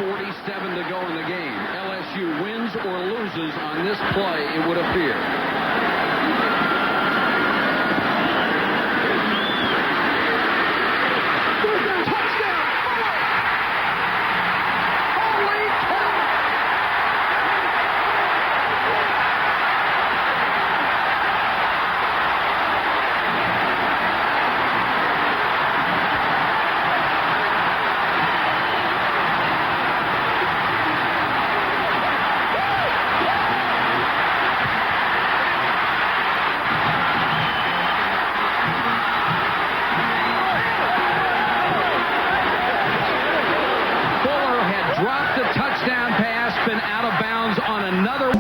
1:47 to go in the game. LSU wins or loses on this play, it would appear. Dropped the touchdown pass, been out of bounds on another.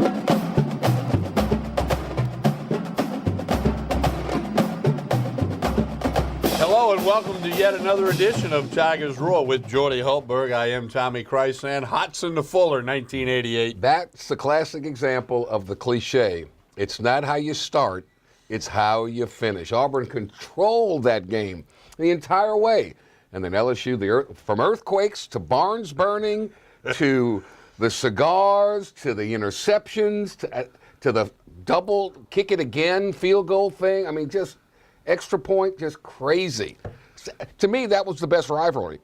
Hello and welcome to yet another edition of Tigers Roar with Jordy Hultberg. I am Tommy Chrysan. Hodson to Fuller, 1988. That's the classic example of the cliche. It's not how you start, it's how you finish. Auburn controlled that game the entire way. And then LSU, from earthquakes to barns burning, to the cigars, to the interceptions, to the double kick it again field goal thing. I mean, just extra point, just crazy. To me, that was the best rivalry.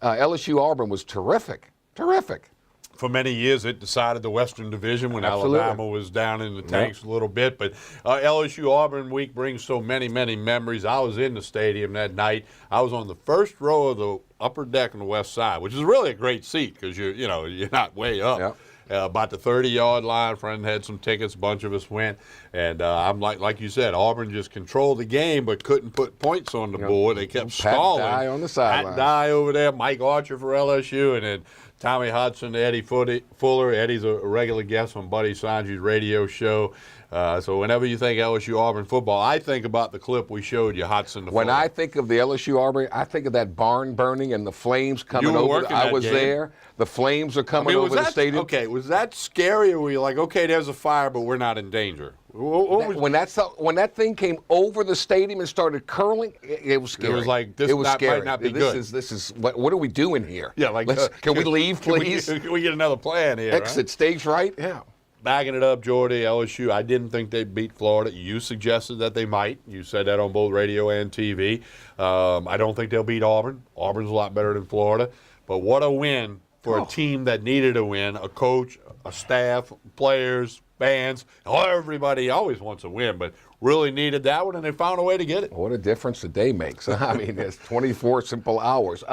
LSU-Auburn was terrific, terrific. For many years, it decided the Western Division when Absolutely. Alabama was down in the tanks a little bit. But LSU-Auburn week brings so many, many memories. I was in the stadium that night. I was on the first row of the upper deck on the west side, which is really a great seat because you're not way up. Yep. About the 30-yard line. Friend had some tickets. A bunch of us went. And I'm like you said, Auburn just controlled the game but couldn't put points on the board. They kept stalling. Pat Dye on the sideline. Pat Dye over there, Mike Archer for LSU, and then Tommy Hodson, Eddie Fuller. Eddie's a regular guest on Buddy Sanji's radio show. So whenever you think LSU-Auburn football, I think about the clip we showed you, Hodson to Fuller. When I think of the LSU-Auburn, I think of that barn burning and the flames coming over. I was there. The flames are coming over the stadium. Okay, was that scary, or were you like, okay, there's a fire, but we're not in danger? When that thing came over the stadium and started curling, it was scary. It was like, this might not be good. This is what are we doing here? Yeah, like, can we leave, please? Can we get another plan here? Exit right? stage right? Yeah. Backing it up, Jordy, LSU, I didn't think they'd beat Florida. You suggested that they might. You said that on both radio and TV. I don't think they'll beat Auburn. Auburn's a lot better than Florida. But what a win for a team that needed a win, a coach, a staff, players, fans. Everybody always wants a win, but really needed that one, and they found a way to get it. What a difference a day makes. I mean, it's 24 simple hours.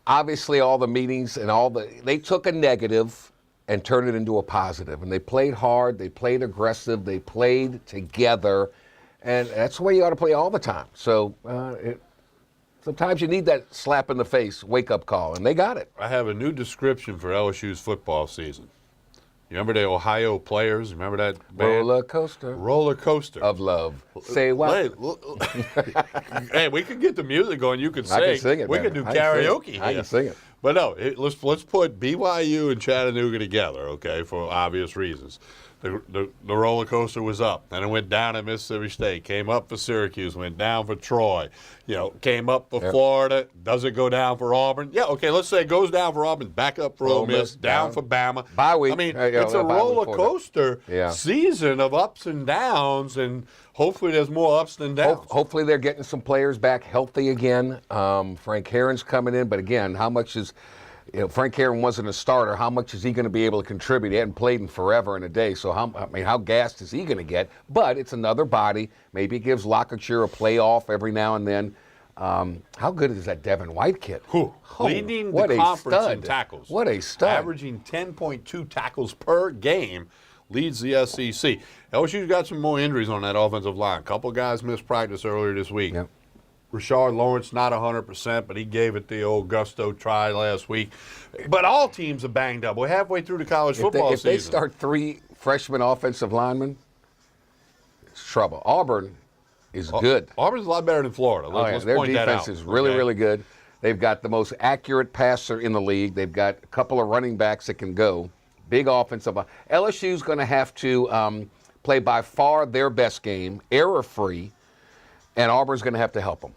Obviously all the meetings and they took a negative and turned it into a positive. And they played hard, they played aggressive, they played together. And that's the way you ought to play all the time. So sometimes you need that slap in the face, wake-up call, and they got it. I have a new description for LSU's football season. You remember the Ohio Players? Remember that band? Roller coaster. Roller coaster. Of love. Say what? Hey, we could get the music going. You could sing. I can sing it, we man. could do karaoke here. I can sing it. But no, let's put BYU and Chattanooga together, okay, for obvious reasons. The roller coaster was up, then it went down at Mississippi State, came up for Syracuse, went down for Troy, came up for Florida. Does it go down for Auburn? Yeah, okay, let's say it goes down for Auburn, back up for Ole Miss, down for Bama. Bye week. I mean, it's a roller coaster season of ups and downs, and hopefully there's more ups than downs. Hopefully they're getting some players back healthy again. Frank Herron's coming in, but again, how much is Frank Herron wasn't a starter. How much is he going to be able to contribute? He hadn't played in forever and a day, so how gassed is he going to get? But it's another body. Maybe it gives Lockachir a playoff every now and then. How good is that Devin White kid? Leading the conference in tackles. What a stud. Averaging 10.2 tackles per game, leads the SEC. LSU's got some more injuries on that offensive line. A couple guys missed practice earlier this week. Yep. Rashard Lawrence, not 100%, but he gave it the old gusto try last week. But all teams are banged up. We're halfway through the college football season. If they start 3 freshman offensive linemen, it's trouble. Auburn is good. Auburn's a lot better than Florida. Let's their point that out. defense is really, really good. They've got the most accurate passer in the league. They've got a couple of running backs that can go. Big offensive. LSU's going to have to play by far their best game, error-free, and Auburn's going to have to help them.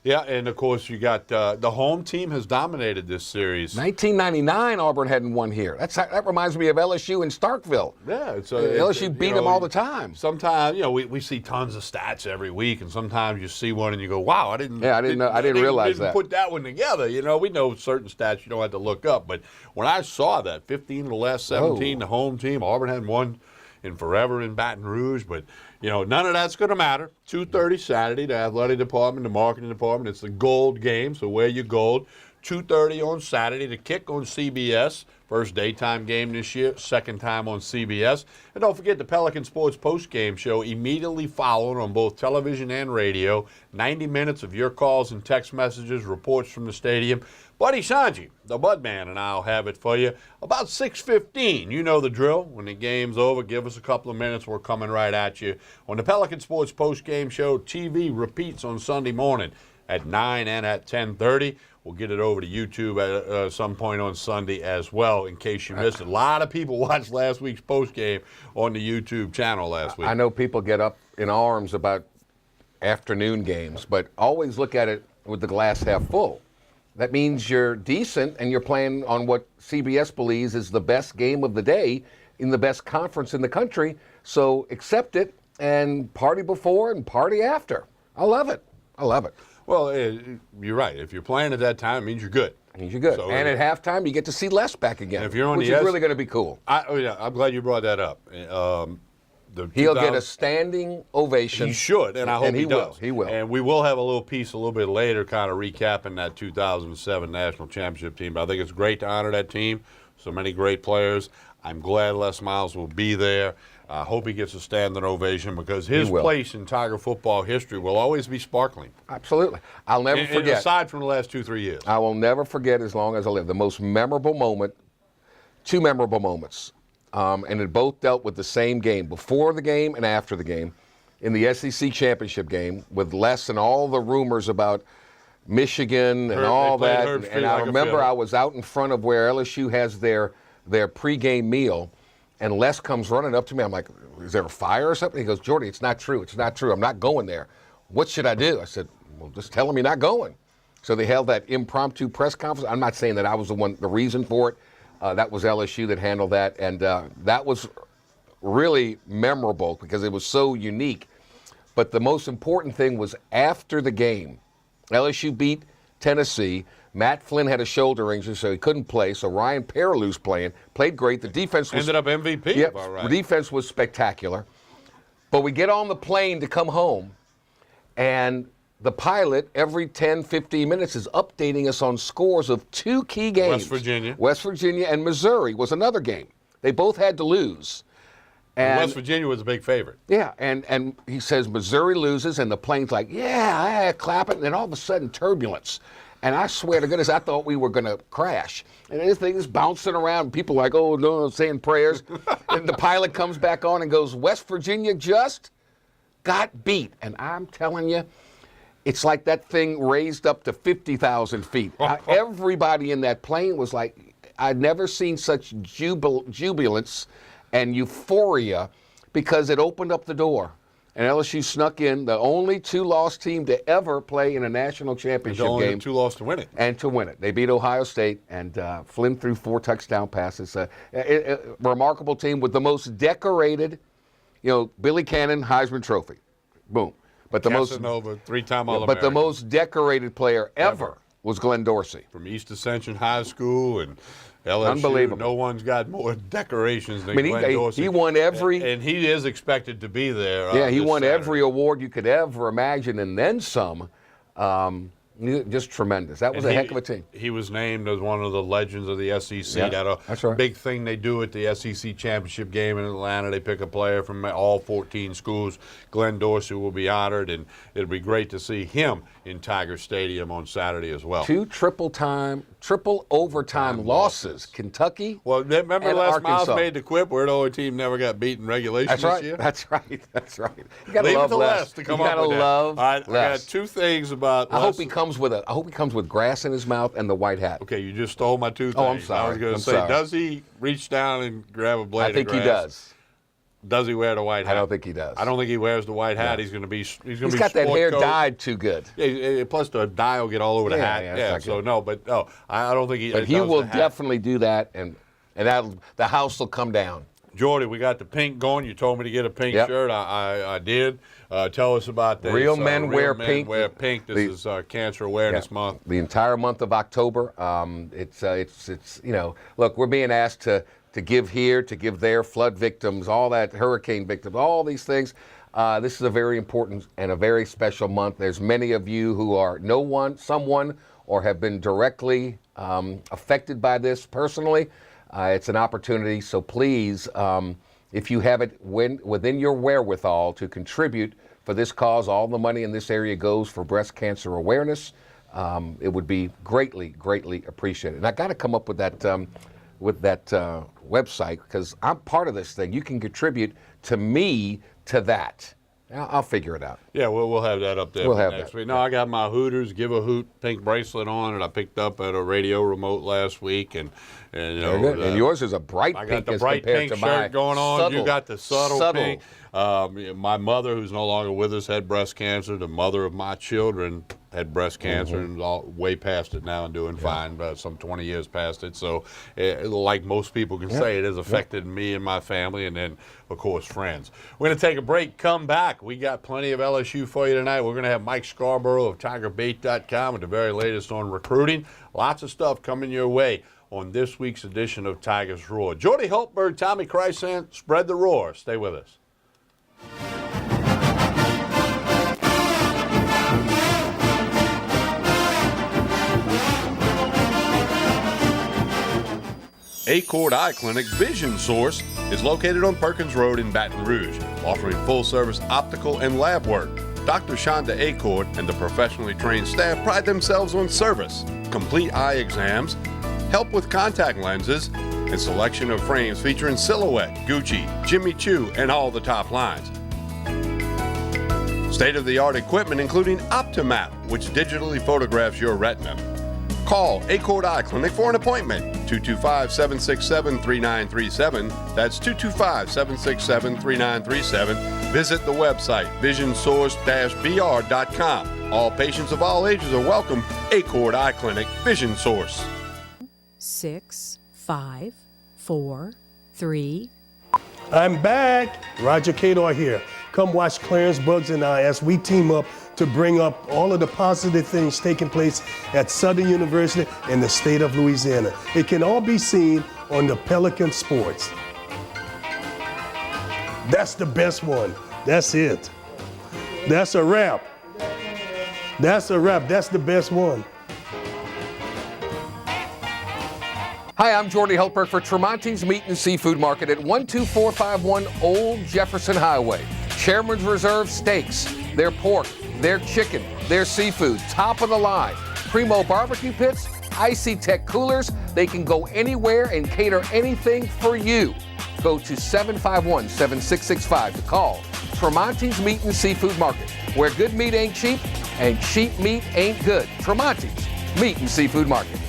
Yeah, and of course you got the home team has dominated this series. 1999, Auburn hadn't won here. That reminds me of LSU in Starkville. Yeah, it's LSU beat them all the time. Sometimes, we see tons of stats every week, and sometimes you see one and you go, "Wow, I didn't realize that. Put that one together." We know certain stats you don't have to look up, but when I saw that 15 of the last 17, the home team, Auburn hadn't won in forever in Baton Rouge, but none of that's going to matter. 2:30 Saturday, the athletic department, the marketing department. It's the gold game, so wear your gold. 2:30 on Saturday, the kick on CBS. First daytime game this year, second time on CBS. And don't forget the Pelican Sports post-game show immediately following on both television and radio. 90 minutes of your calls and text messages, reports from the stadium. Buddy Sanji, the Budman, and I'll have it for you about 6:15. You know the drill. When the game's over, give us a couple of minutes. We're coming right at you. On the Pelican Sports post-game show, TV repeats on Sunday morning at 9 and at 10:30. We'll get it over to YouTube at some point on Sunday as well, in case you missed it. A lot of people watched last week's postgame on the YouTube channel last week. I know people get up in arms about afternoon games, but always look at it with the glass half full. That means you're decent and you're playing on what CBS believes is the best game of the day in the best conference in the country. So accept it and party before and party after. I love it. I love it. Well, you're right. If you're playing at that time, it means you're good. It means you're good. So, and at halftime, you get to see Les back again, if you're on which is really going to be cool. I'm glad you brought that up. He'll get a standing ovation. He should, and I hope he does. He will. And we will have a little piece a little bit later kind of recapping that 2007 National Championship team. But I think it's great to honor that team. So many great players. I'm glad Les Miles will be there. I hope he gets a standing ovation because his place in Tiger football history will always be sparkling. Absolutely. I'll never forget. Aside from the last 2-3 years. I will never forget as long as I live. The most memorable moment, two memorable moments, and it both dealt with the same game, before the game and after the game, in the SEC championship game with Les and all the rumors about Michigan and all that. And I remember I was out in front of where LSU has their pregame meal. And Les comes running up to me. I'm like, is there a fire or something? He goes, Jordy, it's not true. It's not true. I'm not going there. What should I do? I said, well, just tell him you're not going. So they held that impromptu press conference. I'm not saying that I was the reason for it. That was LSU that handled that. And that was really memorable because it was so unique. But the most important thing was after the game, LSU beat Tennessee. Matt Flynn had a shoulder injury, so he couldn't play. So Ryan Perillou's played great. The defense ended up MVP. Yep, the defense was spectacular. But we get on the plane to come home, and the pilot every 10, 15 minutes is updating us on scores of two key games. West Virginia and Missouri was another game. They both had to lose. And West Virginia was a big favorite. Yeah, and he says Missouri loses, and the plane's like, yeah, clapping, and then all of a sudden turbulence. And I swear to goodness, I thought we were going to crash. And this thing is bouncing around. People are like, oh, no, saying prayers. And the pilot comes back on and goes, West Virginia just got beat. And I'm telling you, it's like that thing raised up to 50,000 feet. Everybody in that plane was like, I'd never seen such jubilance and euphoria because it opened up the door. And LSU snuck in, the only two-loss team to ever play in a national championship game. Only two loss to win it. And to win it. They beat Ohio State, and Flynn threw 4 touchdown passes. A remarkable team with the most decorated, Billy Cannon Heisman Trophy. Boom. But the Casanova, 3-time All-American. But the most decorated player ever was Glenn Dorsey. From East Ascension High School and LSU. Unbelievable. No one's got more decorations than Glenn Dorsey. He won every... And he is expected to be there. Yeah, he won every award you could ever imagine, and then some. Just tremendous. That was a heck of a team. He was named as one of the legends of the SEC. Yeah, that's right. Big thing they do at the SEC championship game in Atlanta. They pick a player from all 14 schools. Glenn Dorsey will be honored, and it'll be great to see him in Tiger Stadium on Saturday as well. 2 triple overtime losses. Kentucky. Well, remember and Les Arkansas. Miles made the quip where the only team never got beaten in regulation this year? That's right. You gotta Leave love it to Les to come up with that. Love All right, Les. I got 2 things about Les. I hope he comes with grass in his mouth and the white hat. Okay, you just stole my 2 things. Oh, I'm sorry. I was going to say, does he reach down and grab a blade of grass? I think he does. Does he wear the white hat? I don't think he does. I don't think he wears the white hat. No. He's going to be. He's got that hair coat. dyed too good. Yeah, plus the dye will get all over the hat. Yeah, so no, but no, I don't think he. But he will definitely do that, and the house will come down. Jordy, we got the pink going. You told me to get a pink shirt. I did. Tell us about this. Real Men Wear Pink. Wear pink. This is Cancer Awareness Month. The entire month of October. It's look, we're being asked to give here, to give there, flood victims, all that, hurricane victims, all these things. This is a very important and a very special month. There's many of you who are someone, or have been directly affected by this personally. It's an opportunity, so please, if you have it within your wherewithal to contribute for this cause, all the money in this area goes for breast cancer awareness. It would be greatly, greatly appreciated. And I got to come up with that website, because I'm part of this thing. You can contribute to that. I'll figure it out. Yeah, we'll have that up there next week. No, I got my Hooters Give a Hoot pink bracelet on, and I picked up at a radio remote last week, and and yours is a bright pink. I got the bright pink shirt going on. Subtle, you got the subtle pink. My mother, who's no longer with us, had breast cancer. The mother of my children had breast cancer and is all way past it now and doing fine, but some 20 years past it. So, like most people can say, it has affected me and my family, and then, of course, friends. We're going to take a break, come back. We got plenty of LSU for you tonight. We're going to have Mike Scarborough of TigerBait.com with the very latest on recruiting. Lots of stuff coming your way on this week's edition of Tigers Roar. Jordy Hultberg, Tommy Chrysanth, spread the roar. Stay with us. Acord Eye Clinic Vision Source is located on Perkins Road in Baton Rouge, offering full-service optical and lab work. Dr. Shonda Acord and the professionally trained staff pride themselves on service, complete eye exams, help with contact lenses, and selection of frames featuring Silhouette, Gucci, Jimmy Choo, and all the top lines. State-of-the-art equipment including Optimap, which digitally photographs your retina. Call Acord Eye Clinic for an appointment, 225-767-3937. That's 225-767-3937. Visit the website, visionsource-br.com. All patients of all ages are welcome. Acord Eye Clinic, Vision Source. 6, 5, 4, 3. I'm back. Roger Cador here. Come watch Clarence Bugs and I as we team up to bring up all of the positive things taking place at Southern University in the state of Louisiana. It can all be seen on the Pelican Sports. That's the best one. That's it. That's a wrap. That's a wrap. That's the best one. Hi, I'm Jordy Hultberg for Tremonti's Meat and Seafood Market at 12451 Old Jefferson Highway. Chairman's Reserve steaks, their pork, their chicken, their seafood, top of the line. Primo barbecue pits, Icy Tech coolers. They can go anywhere and cater anything for you. Go to 751-7665 to call Tremonti's Meat and Seafood Market, where good meat ain't cheap and cheap meat ain't good. Tremonti's Meat and Seafood Market.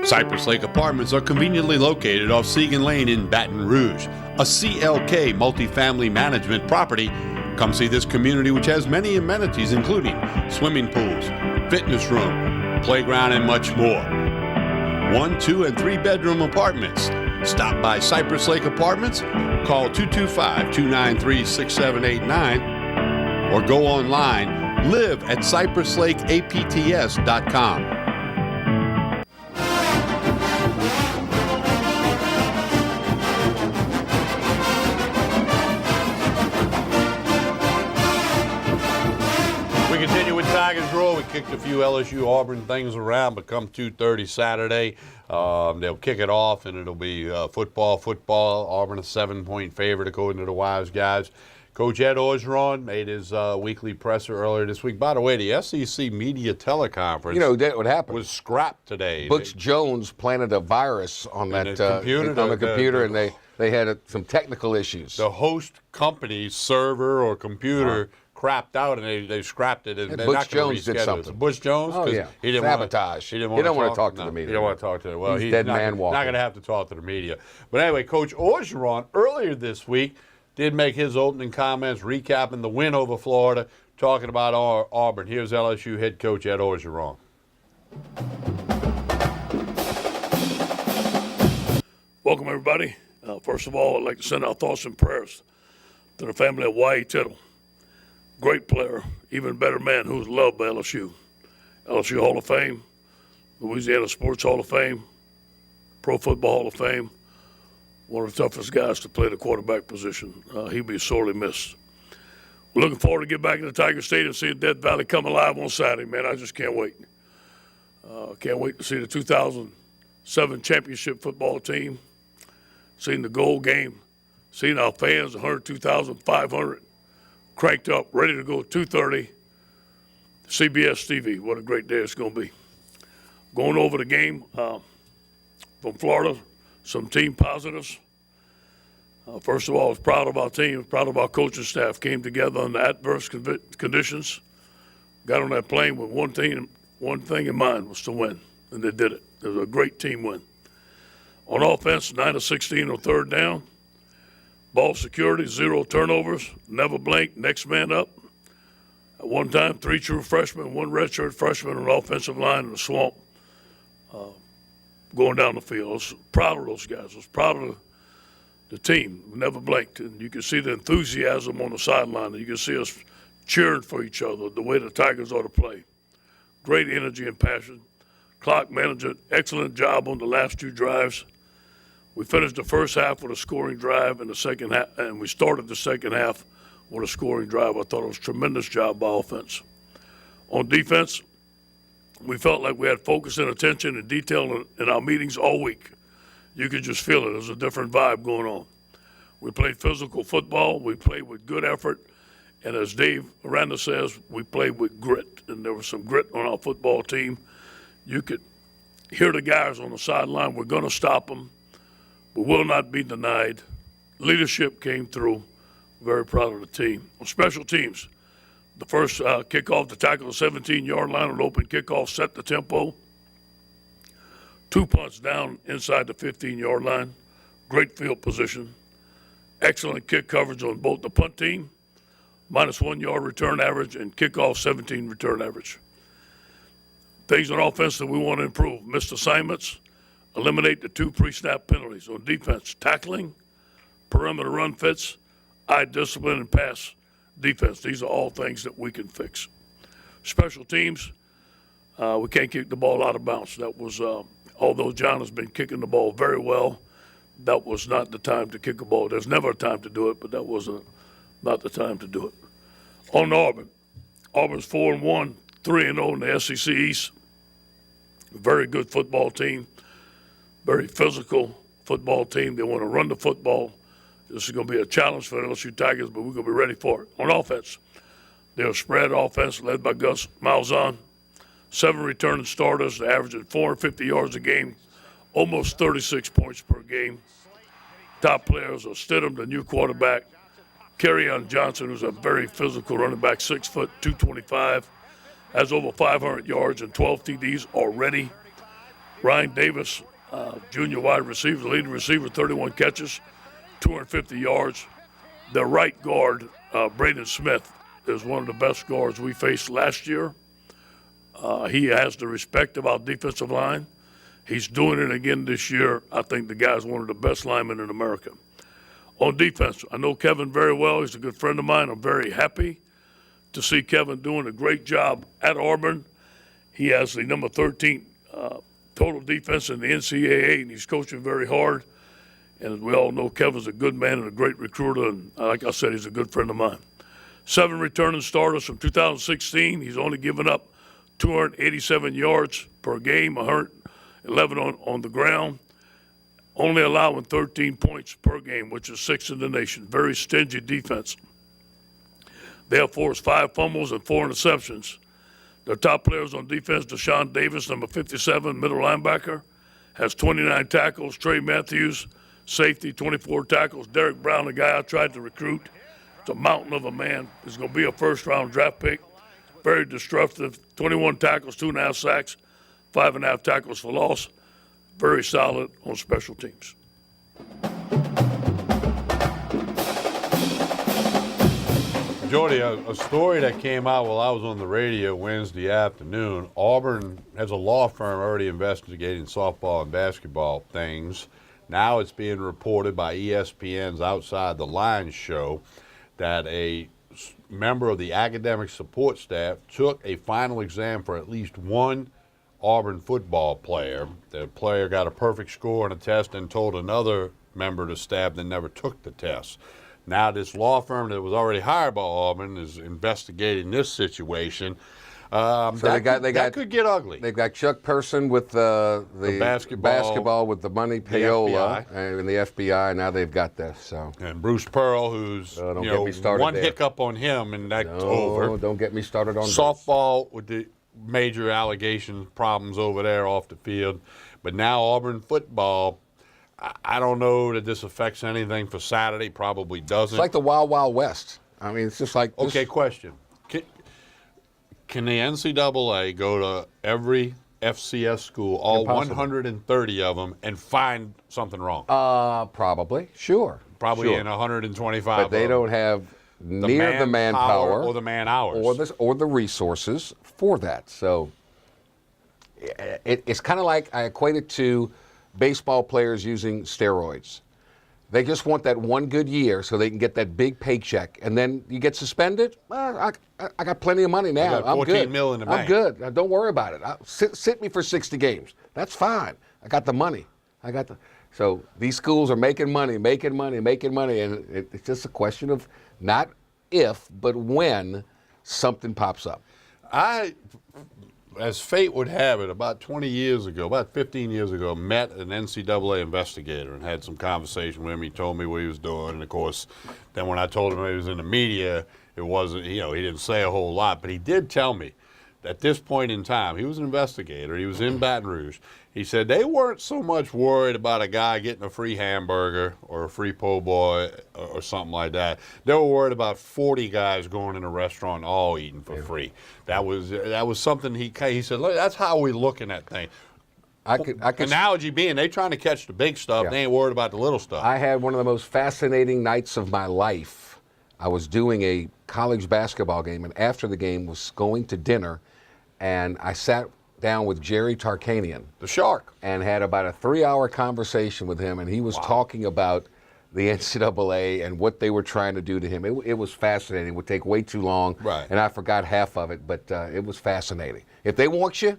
Cypress Lake Apartments are conveniently located off Segan Lane in Baton Rouge, a CLK multifamily management property. Come see this community, which has many amenities including swimming pools, fitness room, playground, and much more. 1, 2, and 3 bedroom apartments, Stop by Cypress Lake Apartments, call 225-293-6789, or go online, live at cypresslakeapts.com. We continue with Tigers Roll. We kicked a few LSU Auburn things around, but come 2:30 Saturday, they'll kick it off, and it'll be football. Auburn a 7-point favorite, according to the Wise Guys. Coach Ed Orgeron made his weekly presser earlier this week. By the way, the SEC media teleconference, You know what happened? was scrapped today. Butch Jones planted a virus on that computer, and they had some technical issues. The host company's server or computer crapped out, and they scrapped it. And they're Butch not gonna Jones did reschedule it. something. So Butch Jones? Oh, 'Cause yeah. He didn't Sabotage. He didn't He don't want wanna talk to the media. He don't want to talk to them. Well, He's he's dead not, man walking. not going to have to talk to the media. But anyway, Coach Orgeron earlier this week did make his opening comments recapping the win over Florida, talking about Auburn. Here's LSU head coach Ed Orgeron. Welcome, everybody. First of all, I'd like to send our thoughts and prayers to the family of Y.E. Tittle. Great player, even better man who's loved by LSU. LSU Hall of Fame, Louisiana Sports Hall of Fame, Pro Football Hall of Fame, one of the toughest guys to play the quarterback position. He'll be sorely missed. We're looking forward to get back into Tiger Stadium and seeing Death Valley come alive on Saturday, man. I just can't wait. Can't wait to see the 2007 championship football team, seeing the goal game, seeing our fans, 102,500, cranked up, ready to go 2:30. CBS TV, what a great day it's going to be. Going over the game from Florida, some team positives. First of all, I was proud of our team, proud of our coaching staff. Came together under adverse conditions, got on that plane with one thing in mind, was to win, and they did it. It was a great team win. On offense, 9 of 16 on third down. Ball security, 0 turnovers, never blink, next man up. At one time, 3 true freshmen, 1 redshirt freshman on the offensive line in the swamp going down the field. I was proud of those guys. I was proud of the team. We never blinked. And you can see the enthusiasm on the sideline. You can see us cheering for each other, the way the Tigers ought to play. Great energy and passion. Clock management, excellent job on the last 2 drives. We finished the first half with a scoring drive, and the second half, and we started the second half with a scoring drive. I thought it was a tremendous job by offense. On defense, we felt like we had focus and attention and detail in our meetings all week. You could just feel it. There's a different vibe going on. We played physical football. We played with good effort. And as Dave Aranda says, we played with grit. And there was some grit on our football team. You could hear the guys on the sideline. We're going to stop them. We will not be denied. Leadership came through. Very proud of the team. On special teams, the first kickoff to tackle the 17-yard line on open kickoff set the tempo. 2 punts down inside the 15-yard line. Great field position. Excellent kick coverage on both the punt team, -1 yard return average, and kickoff 17 return average. Things on offense that we want to improve. Missed assignments. Eliminate the 2 pre-snap penalties. On defense, tackling, perimeter run fits, eye discipline, and pass defense. These are all things that we can fix. Special teams, we can't kick the ball out of bounds. That was, although John has been kicking the ball very well, that was not the time to kick a ball. There's never a time to do it, but that was not the time to do it. On Auburn, Auburn's 4-1, 3-0 in the SEC East. Very good football team. Very physical football team. They want to run the football. This is going to be a challenge for the LSU Tigers, but we're going to be ready for it. On offense, they're a spread offense led by Gus Malzahn. 7 returning starters, averaging 450 yards a game, almost 36 points per game. Top players are Stidham, the new quarterback, Kerryon Johnson, who's a very physical running back, 6 foot, 225, has over 500 yards and 12 TDs already. Ryan Davis, junior wide receiver, leading receiver, 31 catches, 250 yards. The right guard, Braden Smith, is one of the best guards we faced last year. He has the respect of our defensive line. He's doing it again this year. I think the guy's one of the best linemen in America. On defense, I know Kevin very well. He's a good friend of mine. I'm very happy to see Kevin doing a great job at Auburn. He has the number 13 total defense in the NCAA, and he's coaching very hard. And as we all know, Kevin's a good man and a great recruiter, and like I said, he's a good friend of mine. 7 returning starters from 2016. He's only given up 287 yards per game, 111 on the ground, only allowing 13 points per game, which is 6th in the nation. Very stingy defense. They have forced 5 fumbles and 4 interceptions. Their top players on defense, Deshaun Davis, number 57, middle linebacker, has 29 tackles. Trey Matthews, safety, 24 tackles. Derek Brown, the guy I tried to recruit, it's a mountain of a man. He's going to be a first-round draft pick. Very destructive, 21 tackles, 2.5 sacks, 5.5 tackles for loss. Very solid on special teams. Jordy, a story that came out while I was on the radio Wednesday afternoon. Auburn has a law firm already investigating softball and basketball things. Now it's being reported by ESPN's Outside the Lines show that a member of the academic support staff took a final exam for at least one Auburn football player. The player got a perfect score on a test and told another member of the staff that never took the test. Now this law firm that was already hired by Auburn is investigating this situation. So that could get ugly. They've got Chuck Person with the basketball with the money, Payola, and the FBI. Now they've got this. So and Bruce Pearl, who's one hiccup on him, and that's over. Don't get me started on softball with the major allegation problems over there off the field, but now Auburn football. I don't know that this affects anything for Saturday. Probably doesn't. It's like the Wild Wild West. I mean, it's just like this. Okay, question. Can the NCAA go to every FCS school, all Impossible. 130 of them, and find something wrong? Probably. Sure. Probably sure. In 125 But they don't have near the manpower or the man hours or the resources for that. So it's kind of like I equate it to baseball players using steroids. They just want that one good year so they can get that big paycheck, and then you get suspended. Well, I got plenty of money now. I'm good. 14 million in the bank. I'm good. Don't worry about it. Sit me for 60 games. That's fine. I got the money. So these schools are making money, and it's just a question of not if, but when something pops up. As fate would have it, about 20 years ago, about 15 years ago, met an NCAA investigator and had some conversation with him. He told me what he was doing, and of course, then when I told him he was in the media, it wasn't, he didn't say a whole lot, but he did tell me at this point in time, he was an investigator, he was in Baton Rouge. He said they weren't so much worried about a guy getting a free hamburger or a free po' boy or something like that. They were worried about 40 guys going in a restaurant all eating for free. That was something he said, look, that's how we're looking at things. I could analogy being they trying to catch the big stuff. Yeah. They ain't worried about the little stuff. I had one of the most fascinating nights of my life. I was doing a college basketball game, and after the game was going to dinner, and I sat down with Jerry Tarkanian, the Shark, and had about a 3-hour conversation with him, and he was talking about the NCAA and what they were trying to do to him. It was fascinating. It would take way too long, right. And I forgot half of it, but it was fascinating. If they want you,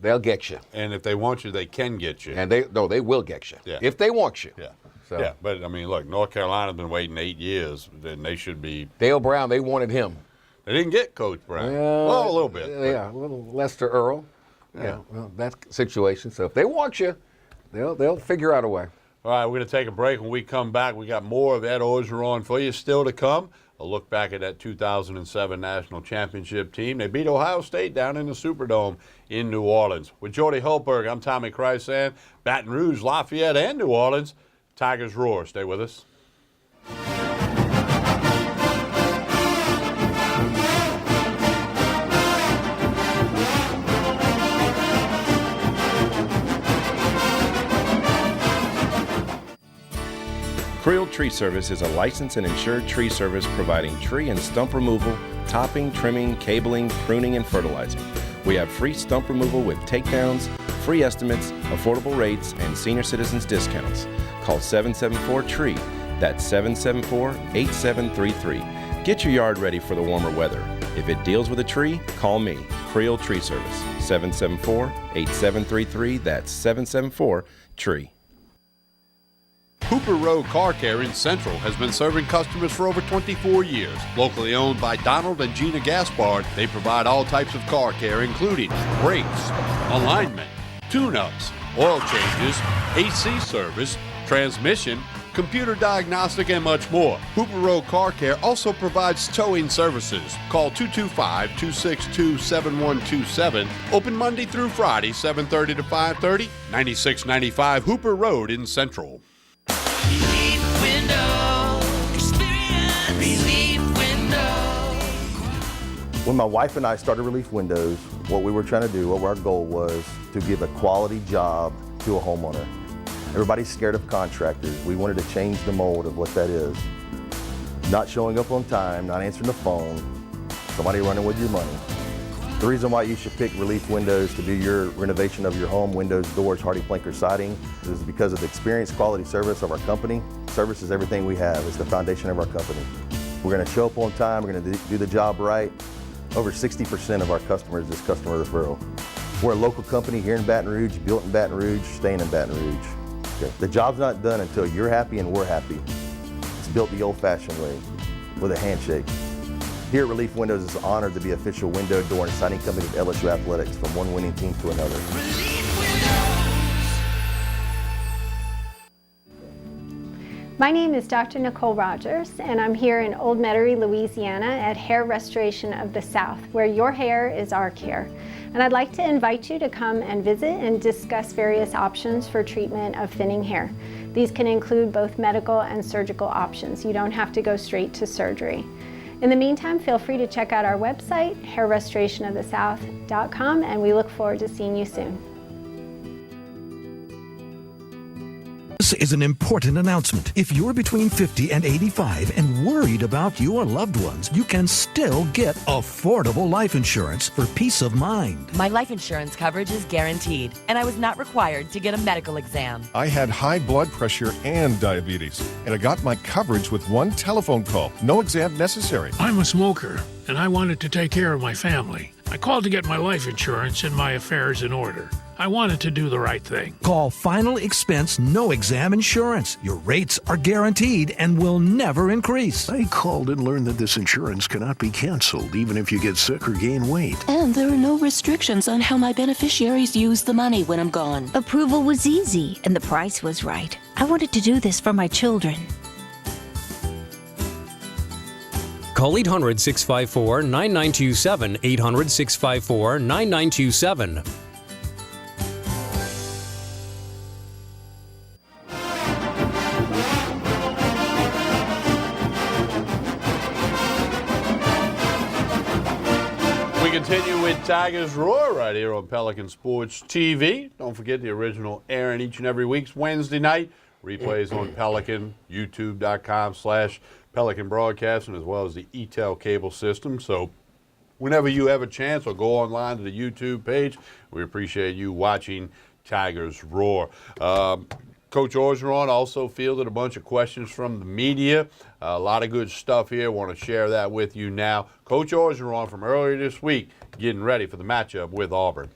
they'll get you. And if they want you, they can get you. And they will get you. Yeah. If they want you. Yeah. So. Yeah, but I mean, look, North Carolina's been waiting 8 years. Then they should be. Dale Brown, they wanted him. They didn't get Coach Brown. Well, a little bit. Yeah, a little Lester Earl. Yeah, well, that situation. So if they want you, they'll figure out a way. All right, we're going to take a break. When we come back, we got more of Ed Orgeron for you still to come. A look back at that 2007 National Championship team. They beat Ohio State down in the Superdome in New Orleans. With Jordy Hultberg, I'm Tommy Krysan. Baton Rouge, Lafayette, and New Orleans. Tigers roar. Stay with us. Creel Tree Service is a licensed and insured tree service providing tree and stump removal, topping, trimming, cabling, pruning, and fertilizing. We have free stump removal with takedowns, free estimates, affordable rates, and senior citizens discounts. Call 774-TREE. That's 774-8733. Get your yard ready for the warmer weather. If it deals with a tree, call me, Creole Tree Service, 774-8733. That's 774-TREE. Hooper Road Car Care in Central has been serving customers for over 24 years. Locally owned by Donald and Gina Gaspard, they provide all types of car care, including brakes, alignment, tune-ups, oil changes, AC service, transmission, computer diagnostic, and much more. Hooper Road Car Care also provides towing services. Call 225-262-7127. Open Monday through Friday, 7:30 to 5:30, 9695 Hooper Road in Central. Relief Window. Experience Relief Window. When my wife and I started Relief Windows, what we were trying to do, what our goal was to give a quality job to a homeowner. Everybody's scared of contractors. We wanted to change the mold of what that is. Not showing up on time, not answering the phone, somebody running with your money. The reason why you should pick Relief Windows to do your renovation of your home, windows, doors, Hardy Planker siding, is because of the experience, quality service of our company. Service is everything we have. It's the foundation of our company. We're going to show up on time. We're going to do the job right. Over 60% of our customers is customer referral. We're a local company here in Baton Rouge, built in Baton Rouge, staying in Baton Rouge. Okay. The job's not done until you're happy and we're happy. It's built the old-fashioned way, with a handshake. Here at Relief Windows is honored to be official window, door, and siding company of LSU Athletics, from one winning team to another. My name is Dr. Nicole Rogers, and I'm here in Old Metairie, Louisiana at Hair Restoration of the South, where your hair is our care. And I'd like to invite you to come and visit and discuss various options for treatment of thinning hair. These can include both medical and surgical options. You don't have to go straight to surgery. In the meantime, feel free to check out our website, hairrestorationofthesouth.com, and we look forward to seeing you soon. This is an important announcement. If you're between 50 and 85 and worried about your loved ones, you can still get affordable life insurance for peace of mind. My life insurance coverage is guaranteed, and I was not required to get a medical exam. I had high blood pressure and diabetes, and I got my coverage with one telephone call. No exam necessary. I'm a smoker, and I wanted to take care of my family. I called to get my life insurance and my affairs in order. I wanted to do the right thing. Call Final Expense No Exam Insurance. Your rates are guaranteed and will never increase. I called and learned that this insurance cannot be canceled even if you get sick or gain weight. And there are no restrictions on how my beneficiaries use the money when I'm gone. Approval was easy and the price was right. I wanted to do this for my children. Call 800-654-9927, 800-654-9927. We continue with Tigers Roar right here on Pelican Sports TV. Don't forget the original airing each and every week's Wednesday night. Replays on Pelican, youtube.com/Pelican Broadcasting, as well as the ETEL cable system. So whenever you have a chance, or go online to the YouTube page, we appreciate you watching Tigers Roar. Coach Orgeron also fielded a bunch of questions from the media. A lot of good stuff here. Want to share that with you now. Coach Orgeron from earlier this week, getting ready for the matchup with Auburn.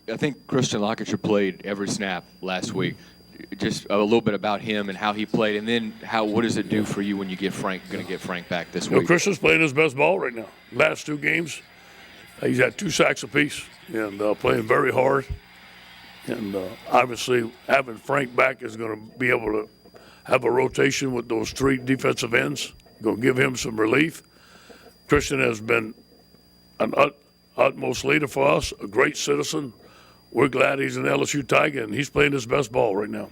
I think Christian Lockett played every snap last week. Just a little bit about him and how he played, and then what does it do for you when you get going to get Frank back this week? Christian's playing his best ball right now. Last two games, he's had 2 sacks apiece and playing very hard. And obviously, having Frank back is going to be able to have a rotation with those 3 defensive ends. Going to give him some relief. Christian has been an utmost leader for us, a great citizen. We're glad he's an LSU Tiger, and he's playing his best ball right now.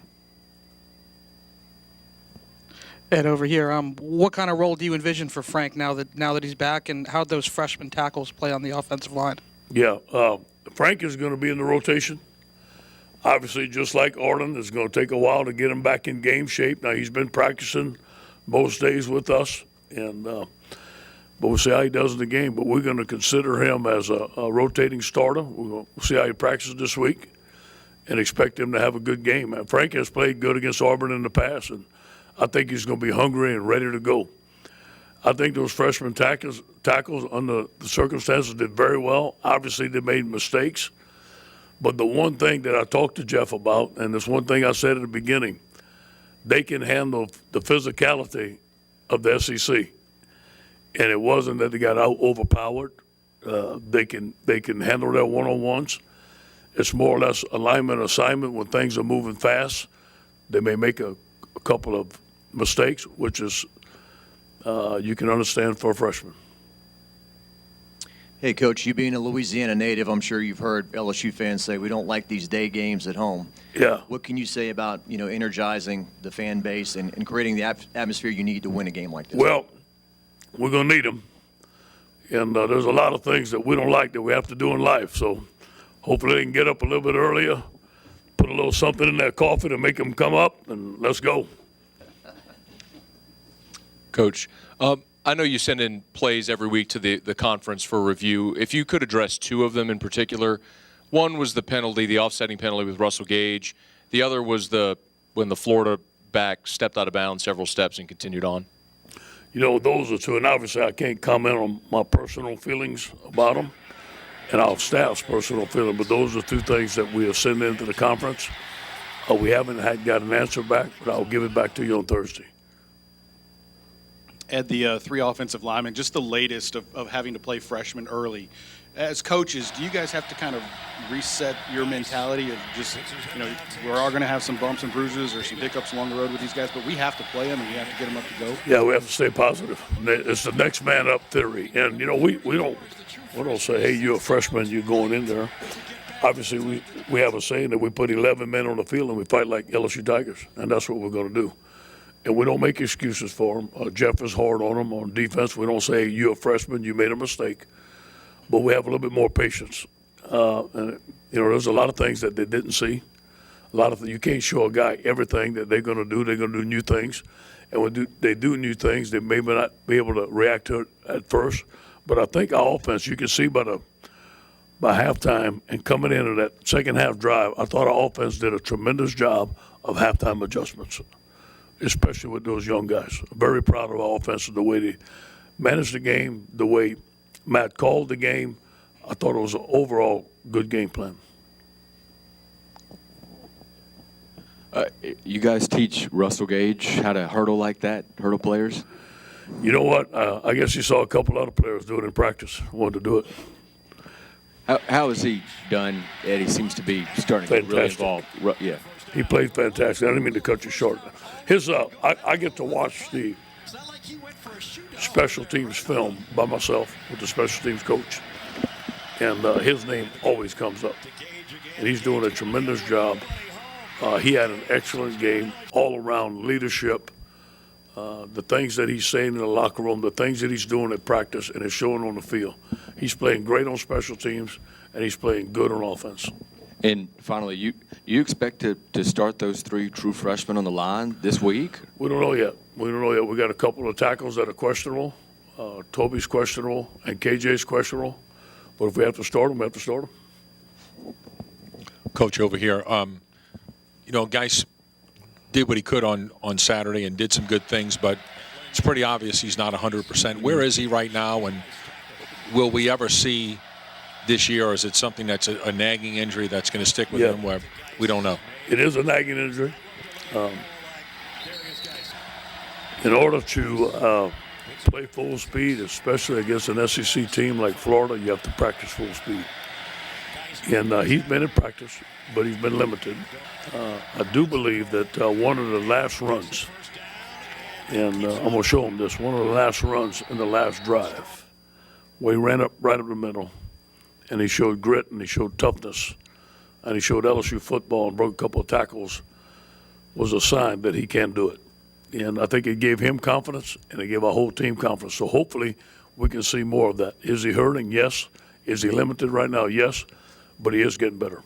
Ed, over here, what kind of role do you envision for Frank now that he's back, and how those freshman tackles play on the offensive line? Yeah, Frank is going to be in the rotation. Obviously, just like Arlen, it's going to take a while to get him back in game shape. Now, he's been practicing most days with us, and But we'll see how he does in the game. But we're going to consider him as a rotating starter. We'll see how he practices this week and expect him to have a good game. And Frank has played good against Auburn in the past, and I think he's going to be hungry and ready to go. I think those freshman tackles under the circumstances did very well. Obviously, they made mistakes. But the one thing that I talked to Jeff about, and this one thing I said at the beginning, they can handle the physicality of the SEC. And it wasn't that they got overpowered. They can handle their one-on-ones. It's more or less alignment assignment when things are moving fast. They may make a couple of mistakes, which is you can understand for a freshman. Hey, Coach, you being a Louisiana native, I'm sure you've heard LSU fans say we don't like these day games at home. Yeah. What can you say about, energizing the fan base and creating the atmosphere you need to win a game like this? Well, we're going to need them. And there's a lot of things that we don't like that we have to do in life. So hopefully they can get up a little bit earlier, put a little something in their coffee to make them come up, and let's go. Coach, I know you send in plays every week to the conference for review. If you could address two of them in particular. One was the penalty, the offsetting penalty with Russell Gage. The other was when the Florida back stepped out of bounds several steps and continued on. Those are two, and obviously I can't comment on my personal feelings about them and our staff's personal feeling, but those are two things that we have sent into the conference. We haven't got an answer back, but I'll give it back to you on Thursday. Ed, the three offensive linemen, just the latest of having to play freshmen early. As coaches, do you guys have to kind of reset your mentality of just, we're all going to have some bumps and bruises or some hiccups along the road with these guys, but we have to play them and we have to get them up to go? Yeah, we have to stay positive. It's the next man up theory. And, we don't say, hey, you're a freshman, you're going in there. Obviously, we have a saying that we put 11 men on the field and we fight like LSU Tigers, and that's what we're going to do. And we don't make excuses for them. Jeff is hard on them on defense. We don't say, you're a freshman, you made a mistake. But we have a little bit more patience. And, there's a lot of things that they didn't see. You can't show a guy everything that they're going to do. They're going to do new things. And when they do new things, they may not be able to react to it at first. But I think our offense, you can see by halftime and coming into that second half drive, I thought our offense did a tremendous job of halftime adjustments, especially with those young guys. I'm very proud of our offense and the way they managed the game, the way Matt called the game. I thought it was an overall good game plan. You guys teach Russell Gage how to hurdle like that, hurdle players? You know what? I guess you saw a couple other players do it in practice, wanted to do it. How has he done, Ed? He seems to be starting to get really involved. Yeah. He played fantastic. I didn't mean to cut you short. I get to watch the special teams film by myself with the special teams coach, and his name always comes up, and he's doing a tremendous job. He had an excellent game all around leadership, the things that he's saying in the locker room, the things that he's doing at practice, and it's showing on the field. He's playing great on special teams, and he's playing good on offense. And finally, you expect to start those three true freshmen on the line this week? We don't know yet. We got a couple of tackles that are questionable. Toby's questionable, and KJ's questionable. But if we have to start them, we have to start them. Coach, over here, Geis did what he could on Saturday and did some good things, but it's pretty obvious he's not 100%. Where is he right now, and will we ever see this year, or is it something that's a nagging injury that's going to stick with him where we don't know? It is a nagging injury. In order to play full speed, especially against an SEC team like Florida, you have to practice full speed. And he's been in practice, but he's been limited. I do believe that one of the last runs, and I'm going to show him this, one of the last runs in the last drive, where he ran up right up the middle, and he showed grit and he showed toughness, and he showed LSU football and broke a couple of tackles, was a sign that he can do it. And I think it gave him confidence, and it gave our whole team confidence. So hopefully we can see more of that. Is he hurting? Yes. Is he limited right now? Yes. But he is getting better.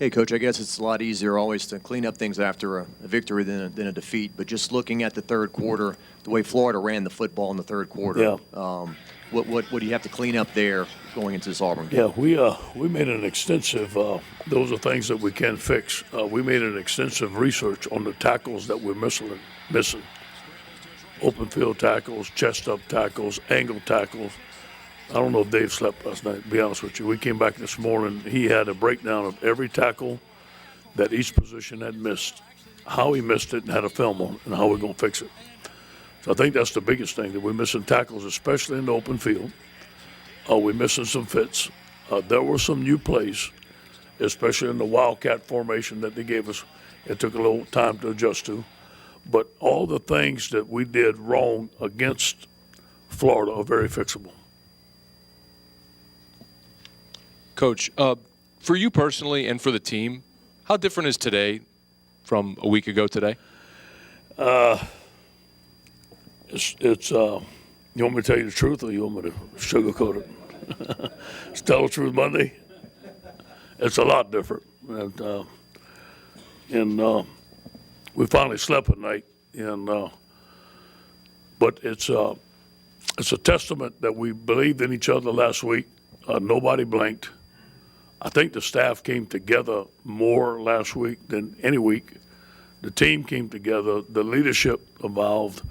Hey, Coach, I guess it's a lot easier always to clean up things after a victory than a defeat. But just looking at the third quarter, the way Florida ran the football in the third quarter, what do you have to clean up there going into this Auburn game? Yeah, we made an extensive. Those are things that we can fix. We made an extensive research on the tackles that we're missing. Open field tackles, chest up tackles, angle tackles. I don't know if Dave slept last night, to be honest with you. We came back this morning. He had a breakdown of every tackle that each position had missed, how he missed it, and had a film on it, and how we're going to fix it. So I think that's the biggest thing, that we're missing tackles, especially in the open field. We're missing some fits. There were some new plays, especially in the Wildcat formation that they gave us. It took a little time to adjust to. But all the things that we did wrong against Florida are very fixable. Coach, for you personally and for the team, how different is today from a week ago today? It's you want me to tell you the truth, or you want me to sugarcoat it? It's Tell the Truth Monday. It's a lot different. And we finally slept at night. But it's a testament that we believed in each other last week. Nobody blinked. I think the staff came together more last week than any week. The team came together. The leadership evolved.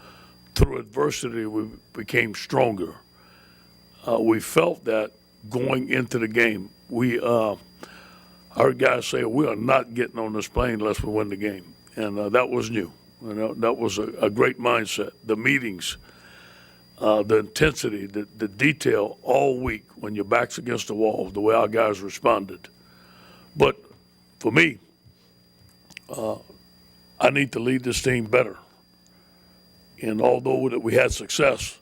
Through adversity, we became stronger. We felt that going into the game. We heard guys say, we are not getting on this plane unless we win the game. And that was new. That was a great mindset. The meetings, the intensity, the detail all week when your back's against the wall, the way our guys responded. But for me, I need to lead this team better. And although that we had success,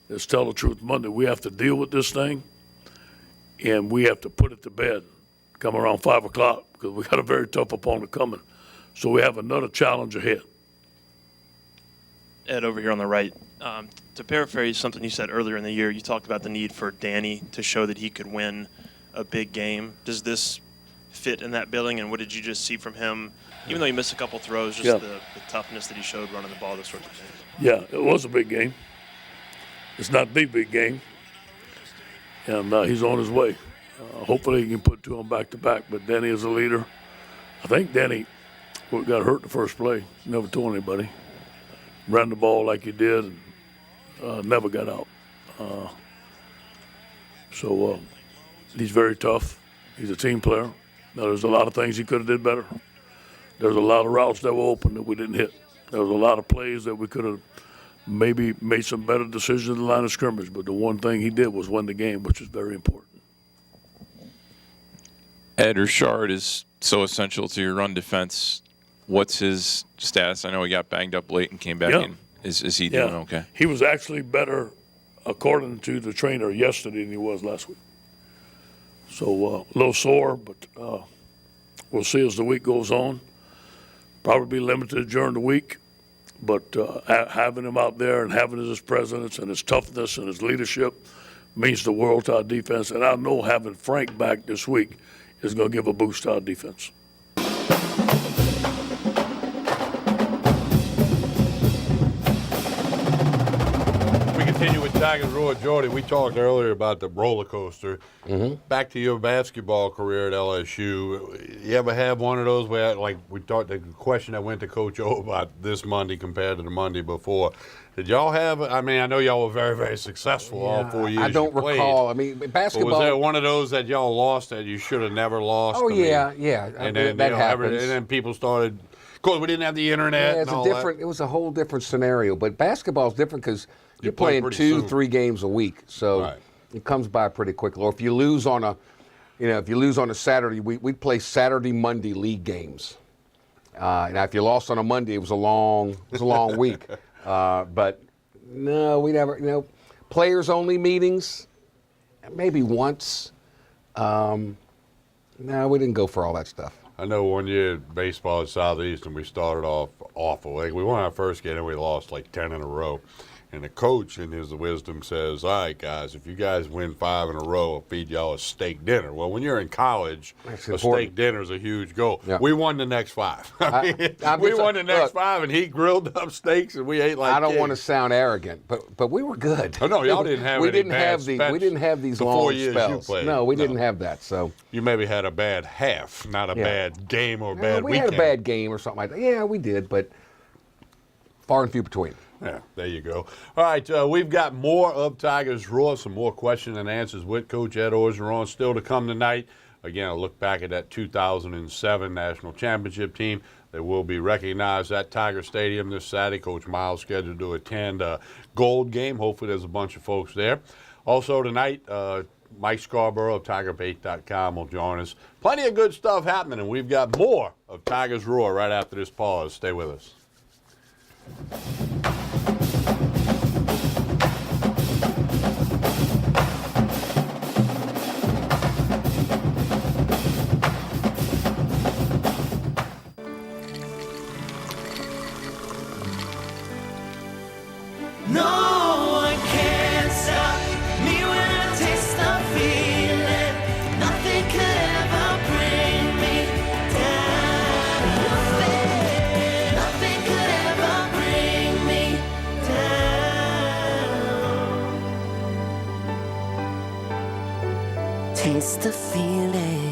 it's Tell the Truth Monday, we have to deal with this thing, and we have to put it to bed come around 5 o'clock, because we got a very tough opponent coming. So we have another challenge ahead. Ed, over here on the right. To paraphrase something you said earlier in the year, you talked about the need for Danny to show that he could win a big game. Does this fit in that billing, and what did you just see from him, even though he missed a couple throws, just the toughness that he showed running the ball, those sorts of things? Yeah, it was a big game. It's not the big game, and he's on his way. Hopefully he can put two on back-to-back, but Danny is a leader. I think Danny got hurt the first play, never told anybody. Ran the ball like he did, and never got out. So he's very tough. He's a team player. Now, there's a lot of things he could have did better. There's a lot of routes that were open that we didn't hit. There was a lot of plays that we could have maybe made some better decisions in the line of scrimmage, but the one thing he did was win the game, which is very important. Ed Richard is so essential to your run defense. What's his status? I know he got banged up late and came back in. Is he doing okay? He was actually better, according to the trainer, yesterday than he was last week. So a little sore, but we'll see as the week goes on. Probably be limited during the week, but having him out there and having his presence and his toughness and his leadership means the world to our defense. And I know having Frank back this week is going to give a boost to our defense. Continue with Tigers Roy Jordy. We talked earlier about the roller coaster. Back to your basketball career at LSU. You ever have one of those where, like we talked, the question that went to Coach O about this Monday compared to the Monday before? Did y'all have? I mean, I know y'all were very, very successful all 4 years. I don't recall. I mean, basketball. But was there one of those that y'all lost that you should have never lost? Oh yeah. And then that happens. And then people started. Of course, we didn't have the internet. Yeah, it's and all different. That. It was a whole different scenario. But basketball is different because you're playing 2-3 games a week, so it comes by pretty quickly. Or if you lose on a, Saturday, we play Saturday, Monday league games. Now, if you lost on a Monday, it was a long week. But no, we never. Players only meetings, maybe once. No, we didn't go for all that stuff. I know one year baseball at Southeastern, we started off awful. Like we won our first game and we lost like 10 in a row. And the coach, in his wisdom, says, all right, guys, if you guys win 5 in a row, I'll feed y'all a steak dinner. Well, when you're in college, a steak dinner is a huge goal. Yeah. We won the next 5. I'm we just- won the next look, 5, and he grilled up steaks, and we ate like I don't kings. want to sound arrogant, but we were good. Oh, no, y'all didn't have we any didn't bad have spells we didn't have these the long 4 years spells. you played. No, we didn't have that. So you maybe had a bad half, not a Yeah. bad game or a Yeah, bad we weekend. had a bad game or something like that. Yeah, we did, but far and few between. Yeah, there you go. All right, we've got more of Tigers Roar, some more question and answers with Coach Ed Orgeron still to come tonight. Again, a look back at that 2007 National Championship team. They will be recognized at Tiger Stadium this Saturday. Coach Miles scheduled to attend a Gold game. Hopefully there's a bunch of folks there. Also tonight, Mike Scarborough of TigerBait.com will join us. Plenty of good stuff happening, and we've got more of Tigers Roar right after this pause. Stay with us. No one can stop me when I taste the feeling. Nothing could ever bring me down. Nothing could ever bring me down. Taste the feeling.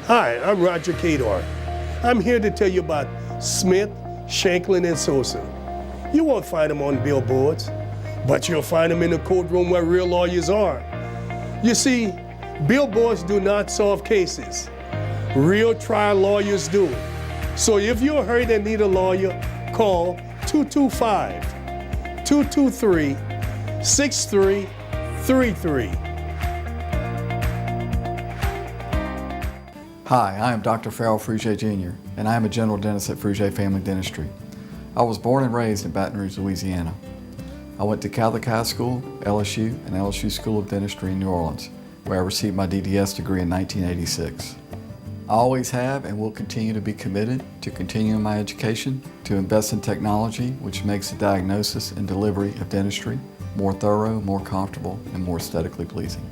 Hi, I'm Roger Kador. I'm here to tell you about Smith, Shanklin, and Sosa. You won't find them on billboards, but you'll find them in the courtroom where real lawyers are. You see, billboards do not solve cases. Real trial lawyers do. So if you're hurt and need a lawyer, call 225-223-6333. Hi, I am Dr. Farrell Frugier Jr., and I am a general dentist at Frugier Family Dentistry. I was born and raised in Baton Rouge, Louisiana. I went to Catholic High School, LSU, and LSU School of Dentistry in New Orleans, where I received my DDS degree in 1986. I always have and will continue to be committed to continuing my education, to invest in technology which makes the diagnosis and delivery of dentistry more thorough, more comfortable, and more aesthetically pleasing.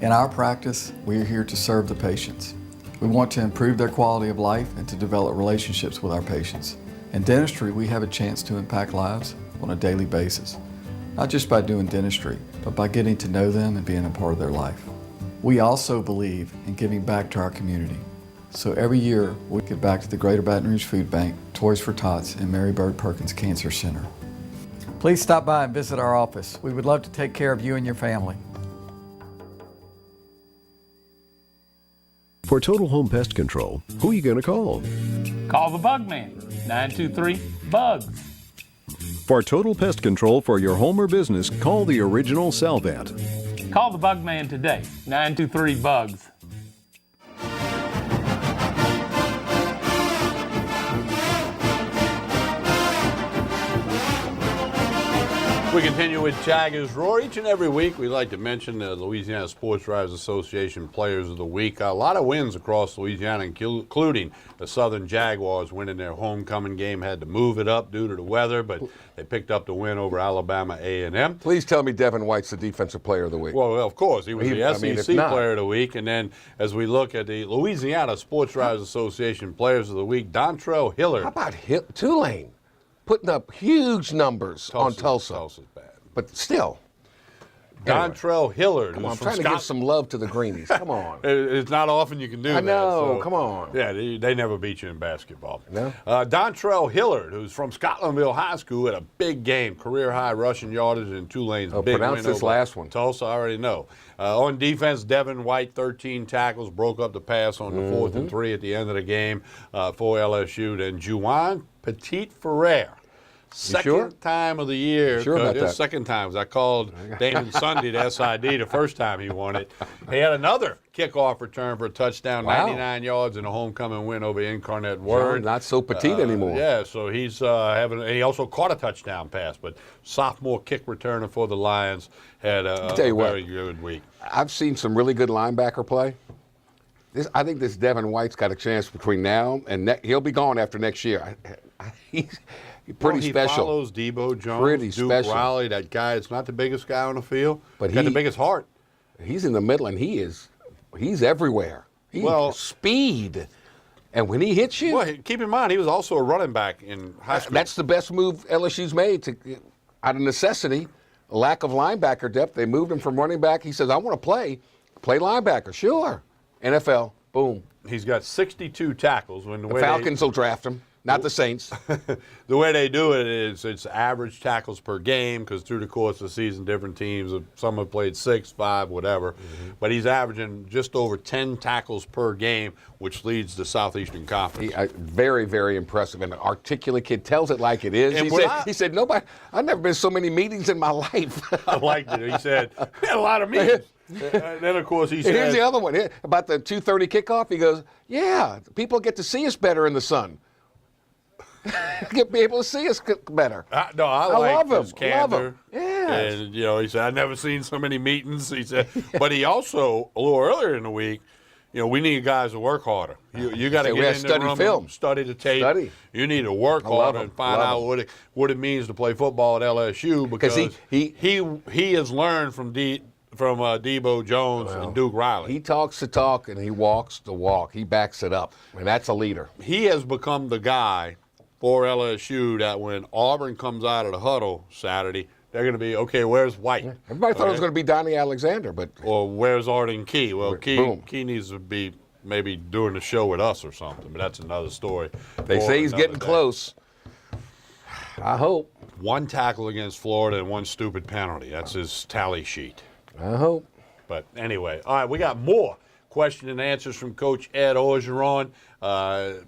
In our practice, we are here to serve the patients. We want to improve their quality of life and to develop relationships with our patients. In dentistry, we have a chance to impact lives on a daily basis, not just by doing dentistry, but by getting to know them and being a part of their life. We also believe in giving back to our community. So every year, we give back to the Greater Baton Rouge Food Bank, Toys for Tots, and Mary Bird Perkins Cancer Center. Please stop by and visit our office. We would love to take care of you and your family. For Total Home Pest Control, who are you going to call? Call the Bug Man, 923-BUGS. For total pest control for your home or business, call the original Salvat. Call the Bug Man today, 923-BUGS. We continue with Tigers Roar. Each and every week, we like to mention the Louisiana Sports Writers Association Players of the Week. A lot of wins across Louisiana, including the Southern Jaguars winning their homecoming game. Had to move it up due to the weather, but they picked up the win over Alabama A&M. Please tell me Devin White's the Defensive Player of the Week. Well, of course. He was the SEC if not- Player of the Week. And then as we look at the Louisiana Sports Writers Association Players of the Week, Dontrell Hillard. How about Tulane? Putting up huge numbers on Tulsa. Tulsa's bad. But still. Dontrell Hillard. Come who's on, I'm from trying to give Scott- some love to the Greenies. Come on. It's not often you can do I that. know, so- come on. Yeah, they never beat you in basketball. No? Dontrell Hillard, who's from Scotlandville High School, had a big game, career-high rushing yardage in Tulane's Oh, big pronounce win this over last one. Tulsa, I already know. On defense, Devin White, 13 tackles, broke up the pass on the 4th and 3 at the end of the game for LSU. Then Juwan Petit-Ferrer. Second sure? time of the year. Sure about that? Second time. I called Damon Sunday to SID the first time he won it. He had another kickoff return for a touchdown, Wow. 99 yards in a homecoming win over Incarnate Word. Not so petite anymore. Yeah, so he's he also caught a touchdown pass, but sophomore kick returner for the Lions had a Tell you what. very good week. I've seen some really good linebacker play. I think this Devin White's got a chance between now and he'll be gone after next year. He's pretty he special. follows Debo Jones, Pretty Duke special. Riley, that guy. It's not the biggest guy on the field, But he's got the biggest heart. He's in the middle, and he's everywhere. Speed. And when he hits you. Well, keep in mind, he was also a running back in high school. That's the best move LSU's made out of necessity, a lack of linebacker depth. They moved him from running back. He says, I want to play linebacker. Sure. NFL, boom. He's got 62 tackles. When The Falcons will draft him, not the Saints. The way they do it is it's average tackles per game because through the course of the season, different teams, some have played 6, 5, whatever. But he's averaging just over 10 tackles per game, which leads the Southeastern Conference. Very, very impressive. And an articulate kid tells it like it is. And He said, nobody, I've never been to so many meetings in my life. I liked it. He said, we had a lot of meetings. Then, of course, he And said, here's the other one. About the 2:30 kickoff, he goes, yeah, people get to see us better in the sun. Be able to see us better. I love him. his candor. Love him. Yes. And, he said, I've never seen so many meetings. He said, but he also, a little earlier in the week, we need guys to work harder. You got to So we get have in the study room film. and study the tape. Study. You need to work I love harder him. and find Love out him. what it means to play football at LSU because he has learned from Debo Jones and Duke Riley. He talks the talk and he walks the walk. He backs it up. And that's a leader. He has become the guy for LSU that when Auburn comes out of the huddle Saturday, they're going to be, okay, where's White? Everybody thought it was going to be Donnie Alexander, but. Or where's Arden Key? Well, Boom. Key needs to be maybe doing the show with us or something, but that's another story. They for say he's another getting day. close. I hope. One tackle against Florida and one stupid penalty. That's his tally sheet. I hope. But anyway, all right, we got more question and answers from Coach Ed Orgeron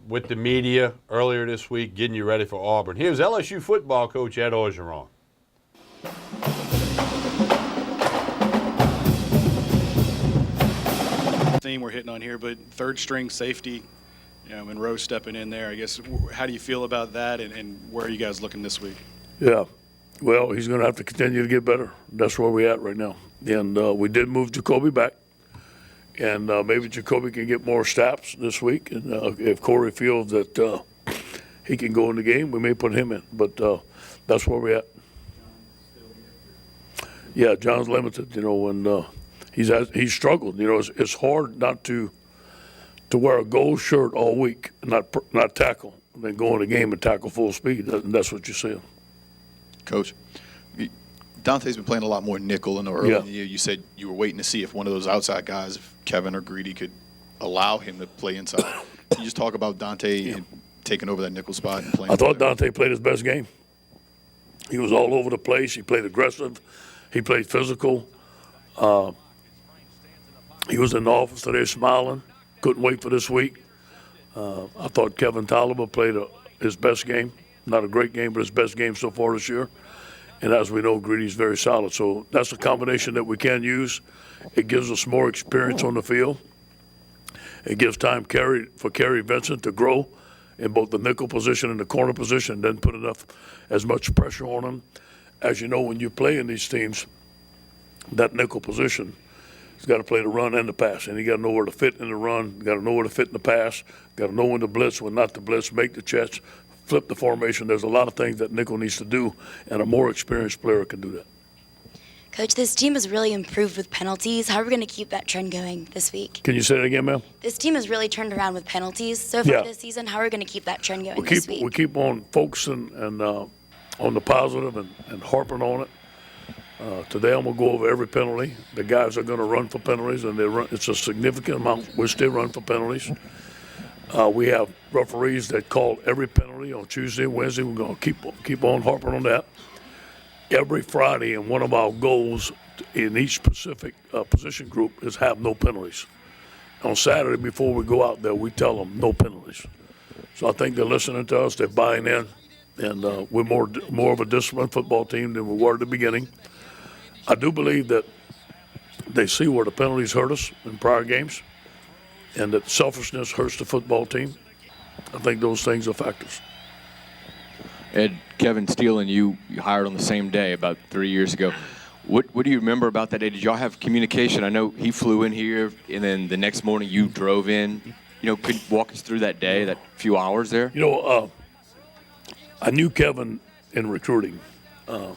with the media earlier this week, getting you ready for Auburn. Here's LSU football coach Ed Orgeron. Theme we're hitting on here, but third string safety, Monroe stepping in there. I guess, how do you feel about that, and where are you guys looking this week? Yeah. Well, he's going to have to continue to get better. That's where we're at right now. And we did move Jacoby back. And maybe Jacoby can get more snaps this week. And if Corey feels that he can go in the game, we may put him in. But that's where we're at. Yeah, John's limited, and he's struggled. It's hard not to wear a gold shirt all week and not tackle, and then go in the game and tackle full speed. That's what you're seeing. Coach, Dante's been playing a lot more nickel in the early in the year. You said you were waiting to see if one of those outside guys, if Kevin or Greedy, could allow him to play inside. Can you just talk about Dante and taking over that nickel spot and playing? I thought Dante played his best game. He was all over the place. He played aggressive. He played physical. He was in the office today smiling. Couldn't wait for this week. I thought Kevin Tolliver played his best game. Not a great game, but his best game so far this year. And as we know, Greedy's very solid. So that's a combination that we can use. It gives us more experience on the field. It gives time for Kerry Vincent to grow in both the nickel position and the corner position, then put as much pressure on him. As you know, when you play in these teams, that nickel position, he's got to play the run and the pass. And you got to know where to fit in the run, got to know where to fit in the pass, got to know when to blitz, when not to blitz, make the checks, flip the formation. There's a lot of things that nickel needs to do, and a more experienced player can do that. Coach, this team has really improved with penalties. How are we going to keep that trend going this week? Can you say that again, ma'am? This team has really turned around with penalties so far this season. How are we going to keep that trend going this week? We keep on focusing and on the positive and harping on it. Today I'm going to go over every penalty. The guys are going to run for penalties, and it's a significant amount which they run for penalties. We have referees that call every penalty on Tuesday and Wednesday. We're going to keep on harping on that. Every Friday, and one of our goals in each specific position group is have no penalties. On Saturday, before we go out there, we tell them no penalties. So I think they're listening to us, they're buying in, and we're more of a disciplined football team than we were at the beginning. I do believe that they see where the penalties hurt us in prior games, and that selfishness hurts the football team. I think those things are factors. Ed, Kevin Steele and you hired on the same day about 3 years ago. What do you remember about that day? Did y'all have communication? I know he flew in here, and then the next morning you drove in. Could you walk us through that day, that few hours there? I knew Kevin in recruiting. I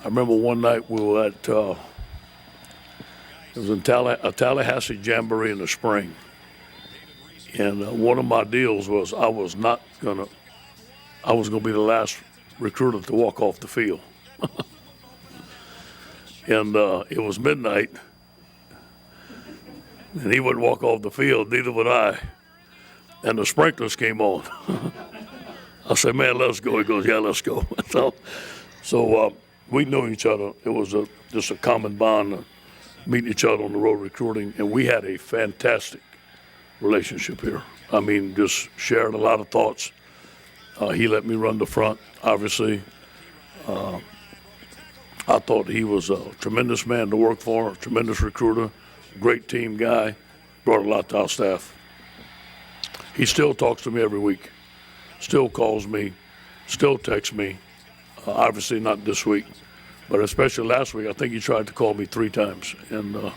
remember one night we were at, it was in a Tallahassee Jamboree in the spring. And one of my deals was I was going to be the last recruiter to walk off the field. And it was midnight, and he wouldn't walk off the field, neither would I. And the sprinklers came on. I said, man, let's go. He goes, yeah, let's go. So we knew each other. It was just a common bond, meeting each other on the road recruiting, and we had a fantastic relationship here. I mean, just shared a lot of thoughts. He let me run the front, obviously. I thought he was a tremendous man to work for, a tremendous recruiter, great team guy, brought a lot to our staff. He still talks to me every week, still calls me, still texts me. Obviously not this week, but especially last week. I think he tried to call me 3 times, and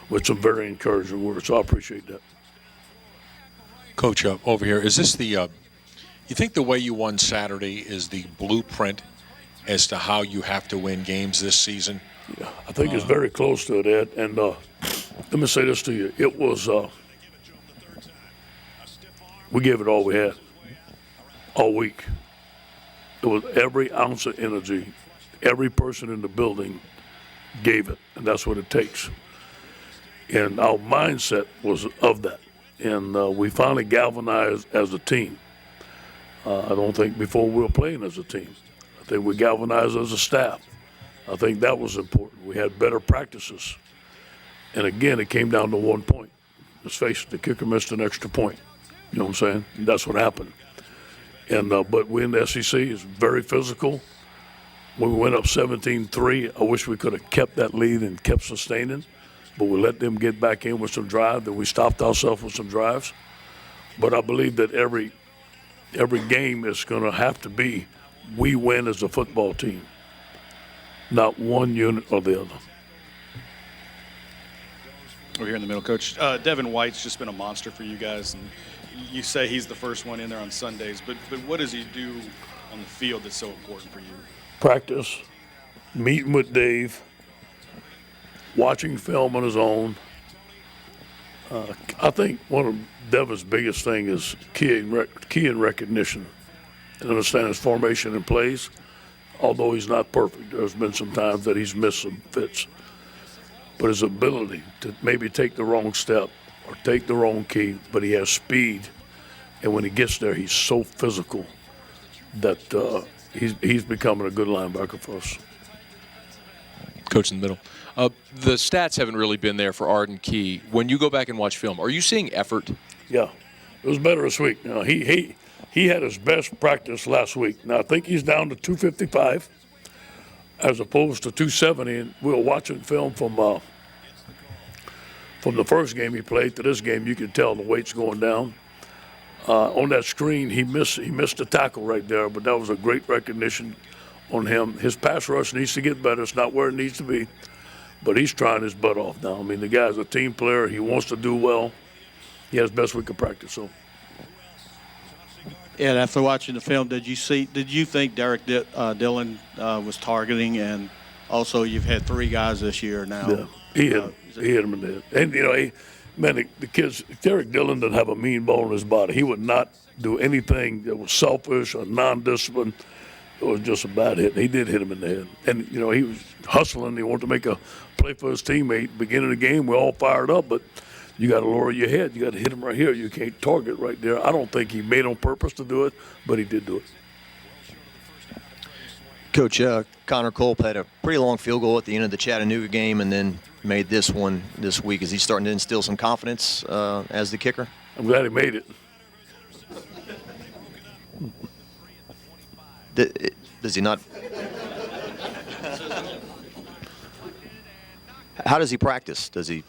with some very encouraging words, so I appreciate that. Coach, over here, is this you think the way you won Saturday is the blueprint as to how you have to win games this season? Yeah, I think it's very close to it, Ed. And let me say this to you. It was, we gave it all we had all week. It was every ounce of energy, every person in the building gave it, and that's what it takes. And our mindset was of that. And we finally galvanized as a team. I don't think before we were playing as a team. I think we galvanized as a staff. I think that was important. We had better practices. And again, it came down to 1 point. Let's face it, the kicker missed an extra point. You know what I'm saying? And that's what happened. And but we in the SEC is very physical. When we went up 17-3, I wish we could have kept that lead and kept sustaining. But we let them get back in with some drive. Then we stopped ourselves with some drives. But I believe that every game is going to have to be we win as a football team, not one unit or the other. We're here in the middle, Coach. Devin White's just been a monster for you guys, and you say he's the first one in there on Sundays, but what does he do on the field that's so important for you? Practice, meeting with Dave, watching film on his own. I think one of Devin's biggest thing is key in recognition and understand his formation and plays. Although he's not perfect, there's been some times that he's missed some fits. But his ability to maybe take the wrong step or take the wrong key, but he has speed. And when he gets there, he's so physical that he's becoming a good linebacker for us. Coach in the middle. The stats haven't really been there for Arden Key. When you go back and watch film, are you seeing effort? Yeah, it was better this week. You know, he had his best practice last week. Now I think he's down to 255 as opposed to 270. And we were watching film from the first game he played to this game. You can tell the weight's going down. On that screen, he missed a tackle right there, but that was a great recognition on him. His pass rush needs to get better. It's not where it needs to be, but he's trying his butt off now. I mean, the guy's a team player. He wants to do well. He has best week of practice. So, Ed, after watching the film, did you think Derek Dillon was targeting? And also, you've had 3 guys this year now. Yeah, he hit him in the head. And you know, the kids. Derek Dillon doesn't have a mean bone in his body. He would not do anything that was selfish or non-disciplined. It was just a bad hit. He did hit him in the head. And, he was hustling. He wanted to make a play for his teammate. Beginning of the game, we're all fired up, but you got to lower your head. You got to hit him right here. You can't target right there. I don't think he made on purpose to do it, but he did do it. Coach, Connor Culp had a pretty long field goal at the end of the Chattanooga game and then made this one this week. Is he starting to instill some confidence as the kicker? I'm glad he made it. Does he not? How does he practice? Does he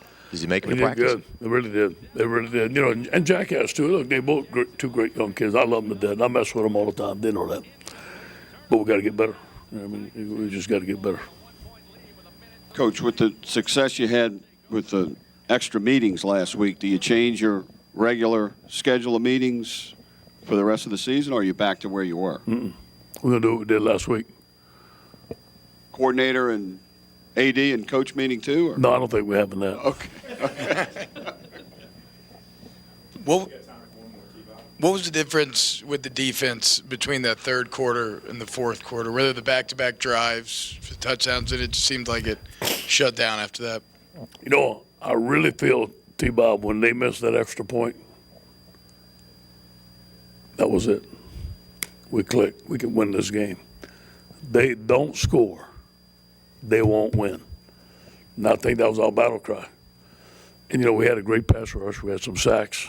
make him He did practice? good. They really did. They really did. And Jack has too. Look, they both two great young kids. I love them to death. I mess with them all the time. They know that. But we got to get better. We just got to get better. Coach, with the success you had with the extra meetings last week, do you change your regular schedule of meetings for the rest of the season, or are you back to where you were? Mm-mm. We're going to do what we did last week. Coordinator and AD and coach meeting too? Or? No, I don't think we're having that. Okay. What was the difference with the defense between that third quarter and the fourth quarter? Whether the back-to-back drives, the touchdowns, and it just seemed like it shut down after that. I really feel, T-Bob, when they missed that extra point, that was it. We clicked. We can win this game. They don't score, they won't win. And I think that was our battle cry. And, we had a great pass rush. We had some sacks.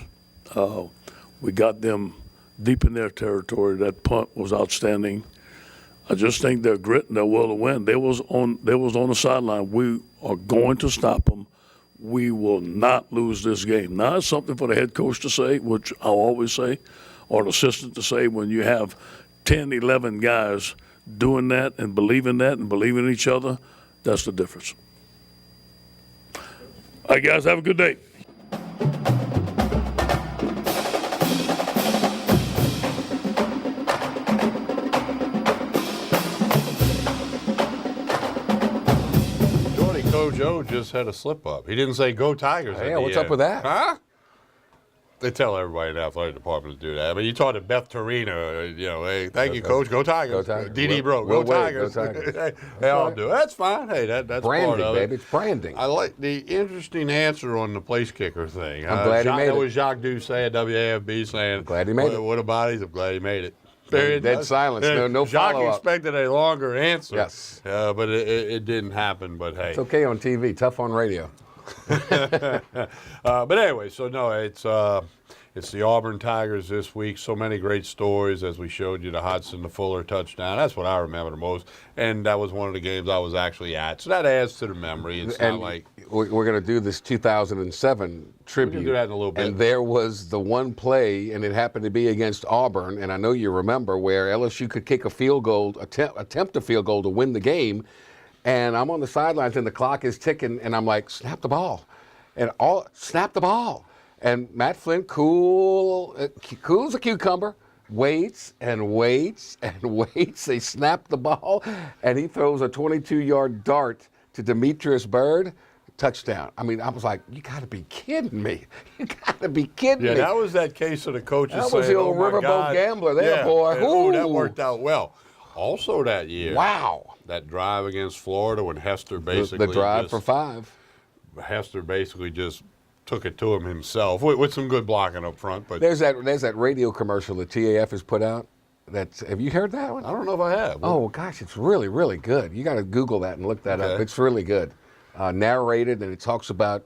We got them deep in their territory. That punt was outstanding. I just think their grit and their will to win. They was on the sideline. We are going to stop them. We will not lose this game. Now, it's something for the head coach to say, which I'll always say, or an assistant to say when you have 10, 11 guys doing that and believing in each other. That's the difference. All right, guys, have a good day. Joe just had a slip up. He didn't say go Tigers. Yeah, what's up with that? Huh? They tell everybody in the athletic department to do that. I mean, you talked to Beth Torina, hey, thank you, Coach. Go Tigers. Go Tigers. DD Bro, Will go Wade, Tigers. go Tigers. They all do. That's fine. Hey, that's branding, part of it. baby. It's branding. I like the interesting answer on the place kicker thing. I'm glad he made that it. was Jacques Doucet at WAFB saying, glad he made it. What about it? I'm glad he made it. Dead silence. No Jacques follow-up. expected a longer answer. Yes. But it didn't happen. But hey. It's okay on TV, tough on radio. But anyway, so no, it's the Auburn Tigers this week. So many great stories, as we showed you, the Hodson, the Fuller touchdown. That's what I remember the most. And that was one of the games I was actually at. So that adds to the memory. It's and not like we're going to do this 2007 tribute. We can do that in a little bit. And there was the one play, and it happened to be against Auburn, and I know you remember, where LSU could kick a field goal, attempt a field goal to win the game. And I'm on the sidelines, and the clock is ticking, and I'm like, snap the ball. Snap the ball. And Matt Flynn, cool as a cucumber, waits and waits and waits. They snap the ball, and he throws a 22-yard dart to Demetrius Byrd. Touchdown. I mean, I was like, you got to be kidding me. You got to be kidding me. Yeah, that was that case of the coaches That saying, was the old oh my riverboat God. gambler there, Yeah, boy. and, that Ooh. worked out well. Also that year. Wow. That drive against Florida when Hester basically The drive for 5. Hester basically just took it to him himself with some good blocking up front. But There's that radio commercial that TAF has put out. Have you heard that one? I don't know if I have. Oh gosh, it's really, really good. You got to Google that and look that up. It's really good. Narrated, and it talks about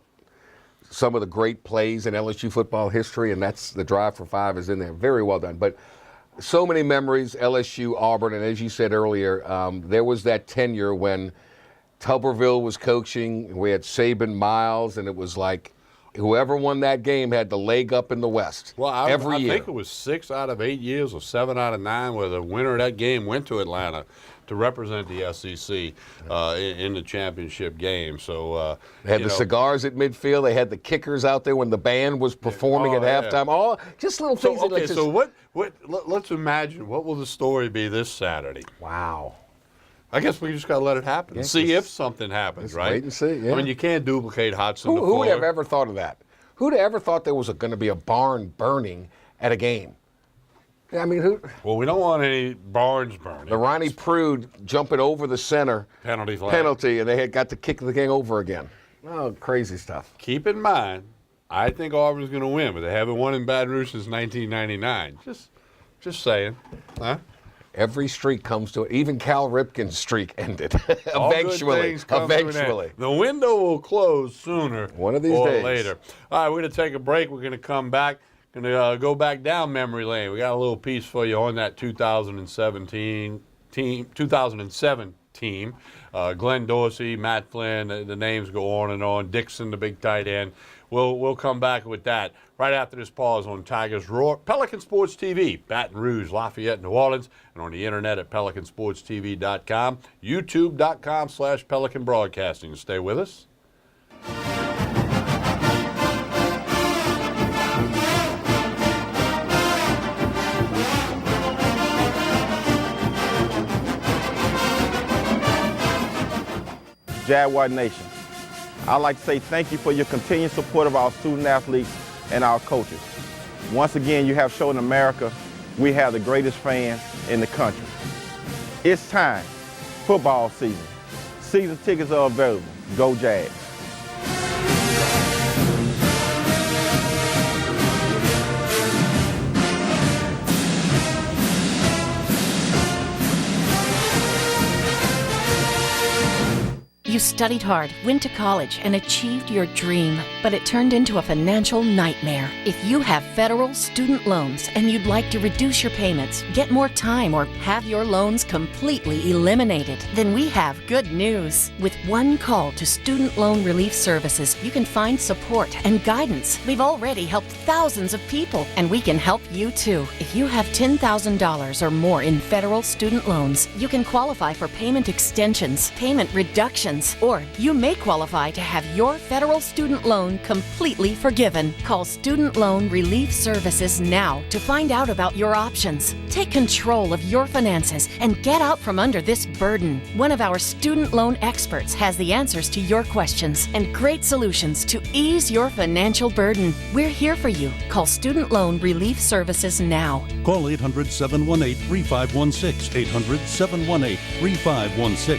some of the great plays in LSU football history, and that's the drive for 5 is in there. Very well done. But so many memories, LSU, Auburn, and as you said earlier, there was that tenure when Tuberville was coaching. We had Saban, Miles, and it was like whoever won that game had the leg up in the West. Well, I every year. think it was 6 out of 8 years or 7 out of 9 where the winner of that game went to Atlanta to represent the SEC in the championship game. So They had the cigars at midfield. They had the kickers out there when the band was performing at halftime. All just little things. So, okay, like so let's imagine, what will the story be this Saturday? Wow. I guess we just got to let it happen. Yeah, see if something happens, right? Wait and see, yeah. I mean, you can't duplicate Hodson to Who would have Fuller. ever thought of that? Who'd have ever thought there was going to be a barn burning at a game? Yeah, I mean, who? Well, we don't want any barns burning. The Ronnie Prude jumping over the center Penalty flag. penalty, and they had got to kick the thing over again. Oh, crazy stuff. Keep in mind, I think Auburn's going to win, but they haven't won in Baton Rouge since 1999. Just saying. Huh? Every streak comes to it. Even Cal Ripken's streak ended. All good Eventually. things come to an end. Eventually. The window will close sooner One of these or days. later. All right, we're going to take a break. We're going to come back. Going to go back down memory lane. We got a little piece for you on that 2007 team. Glenn Dorsey, Matt Flynn, the names go on and on. Dixon, the big tight end. We'll come back with that right after this pause on Tigers Roar, Pelican Sports TV, Baton Rouge, Lafayette, New Orleans, and on the internet at pelicansportstv.com, youtube.com/Pelican Broadcasting. Stay with us. Jaguar Nation, I'd like to say thank you for your continued support of our student athletes and our coaches. Once again, you have shown America we have the greatest fans in the country. It's time. Football season. Season tickets are available. Go Jags. You studied hard, went to college, and achieved your dream, but it turned into a financial nightmare. If you have federal student loans and you'd like to reduce your payments, get more time, or have your loans completely eliminated, then we have good news. With one call to Student Loan Relief Services, you can find support and guidance. We've already helped thousands of people, and we can help you too. If you have $10,000 or more in federal student loans, you can qualify for payment extensions, payment reductions, or you may qualify to have your federal student loan completely forgiven. Call Student Loan Relief Services now to find out about your options. Take control of your finances and get out from under this burden. One of our student loan experts has the answers to your questions and great solutions to ease your financial burden. We're here for you. Call Student Loan Relief Services now. Call 800-718-3516. 800-718-3516.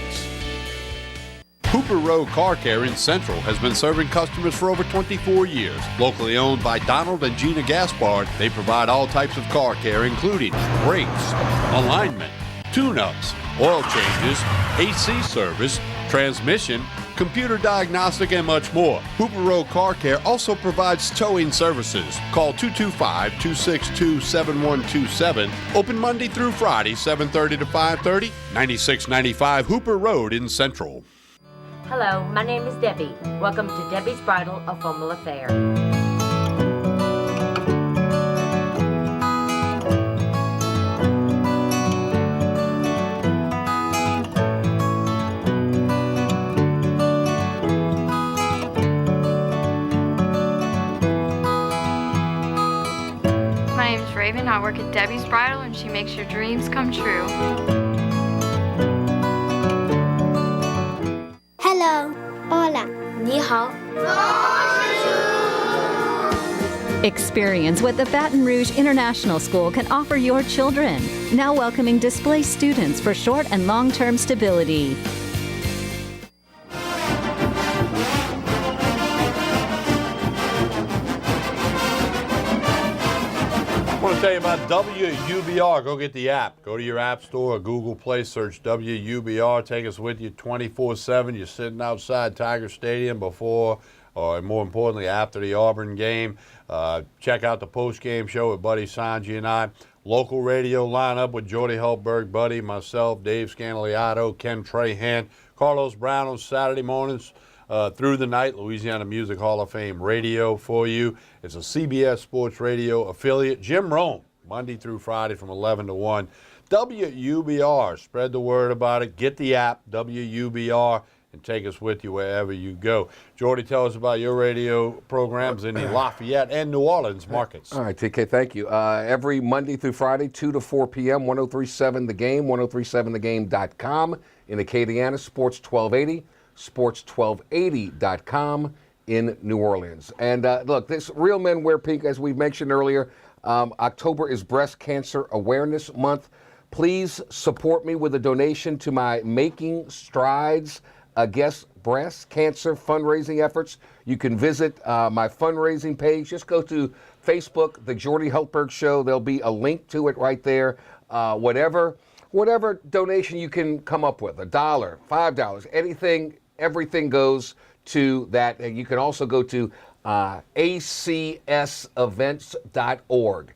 Hooper Road Car Care in Central has been serving customers for over 24 years. Locally owned by Donald and Gina Gaspard, they provide all types of car care, including brakes, alignment, tune-ups, oil changes, AC service, transmission, computer diagnostic, and much more. Hooper Road Car Care also provides towing services. Call 225-262-7127. Open Monday through Friday, 7:30 to 5:30, 9695 Hooper Road in Central. Hello, my name is Debbie. Welcome to Debbie's Bridal, a formal affair. My name is Raven. I work at Debbie's Bridal, and she makes your dreams come true. Hello. Hola. Ni hao. Experience what the Baton Rouge International School can offer your children. Now welcoming displaced students for short and long-term stability. I want to tell you about WUBR. Go get the app. Go to your app store or Google Play, search WUBR. Take us with you 24/7. You're sitting outside Tiger Stadium before, or more importantly, after the Auburn game. Check out the post-game show with Buddy Sanji and I. Local radio lineup with Jordy Hultberg, Buddy, myself, Dave Scandaliato, Ken Trahan, Carlos Brown on Saturday mornings. Through the night, Louisiana Music Hall of Fame radio for you. It's a CBS Sports Radio affiliate. Jim Rome, Monday through Friday from 11 to 1. WUBR, spread the word about it. Get the app, WUBR, and take us with you wherever you go. Jordy, tell us about your radio programs in the Lafayette and New Orleans markets. All right, TK, thank you. Every Monday through Friday, 2 to 4 p.m., 1037 The Game, 1037thegame.com. In Acadiana, Sports 1280. Sports1280.com in New Orleans. And look, this Real Men Wear Pink, as we mentioned earlier, October is Breast Cancer Awareness Month. Please support me with a donation to my Making Strides Against Breast Cancer fundraising efforts. You can visit my fundraising page. Just go to Facebook, The Jordy Hultberg Show. There'll be a link to it right there. Whatever donation you can come up with, $1, $5, anything, everything goes to that. And you can also go to acsevents.org.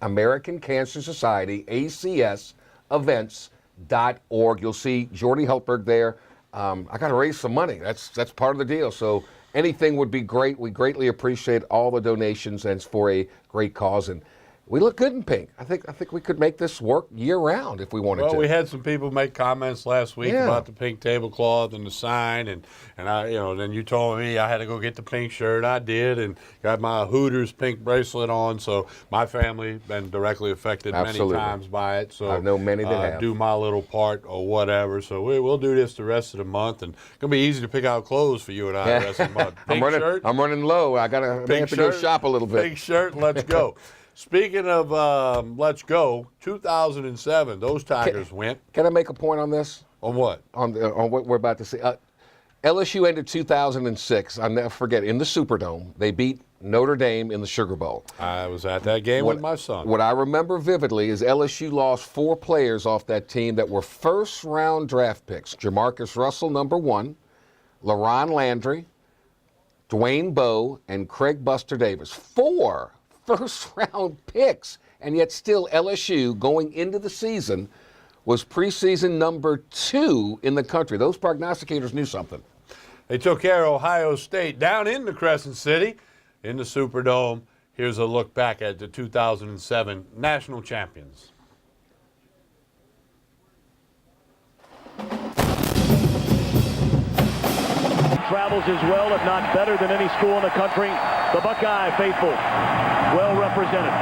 American Cancer Society, acsevents.org. You'll see Jordy Hultberg there. I got to raise some money. That's part of the deal. So anything would be great. We greatly appreciate all the donations, and it's for a great cause. And we look good in pink. I think we could make this work year-round if we wanted to. Well, we had some people make comments last week about the pink tablecloth and the sign, and I, then you told me I had to go get the pink shirt. I did, and got my Hooters pink bracelet on. So my family been directly affected many times by it. So I know many that have. Do my little part or whatever. So we'll do this the rest of the month, and it's gonna be easy to pick out clothes for you and I the rest of the month. Pink shirt. I'm running low. I have to go shop a little bit. Pink shirt. Let's go. Speaking of let's go, 2007, those Tigers went. Can I make a point on this? On what? On what we're about to see. LSU ended 2006, I'll never forget, in the Superdome. They beat Notre Dame in the Sugar Bowl. I was at that game with my son. What I remember vividly is LSU lost 4 players off that team that were first-round draft picks. Jamarcus Russell, number 1, LaRon Landry, Dwayne Bowe, and Craig Buster Davis. 4 first-round picks, and yet still LSU, going into the season, was preseason number 2 in the country. Those prognosticators knew something. They took care of Ohio State down in the Crescent City in the Superdome. Here's a look back at the 2007 national champions. Travels as well, if not better than any school in the country. The Buckeye faithful, well represented.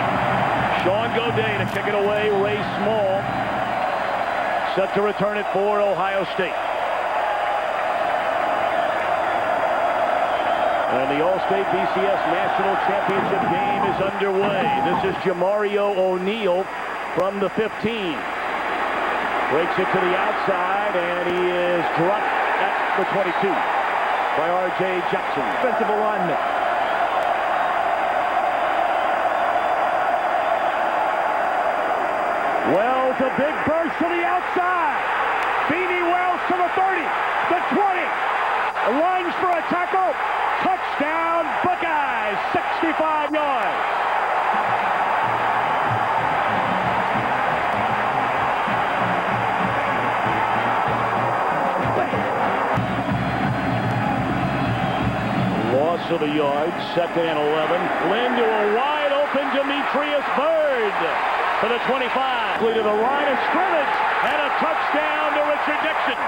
Sean Godet to kick it away. Ray Small set to return it for Ohio State. And the All-State BCS National Championship game is underway. This is Jamario O'Neal from the 15. Breaks it to the outside, and he is dropped at the 22. By R.J. Jackson. Defensive alignment. Wells, a big burst to the outside. Beanie Wells to the 30, the 20. Lunge for a tackle. Touchdown, Buckeyes, 65 yards. Loss of a yard, 2nd and 11. Flynn to a wide open Demetrius Byrd for the 25. To the line of scrimmage, and a touchdown to Richard Dixon.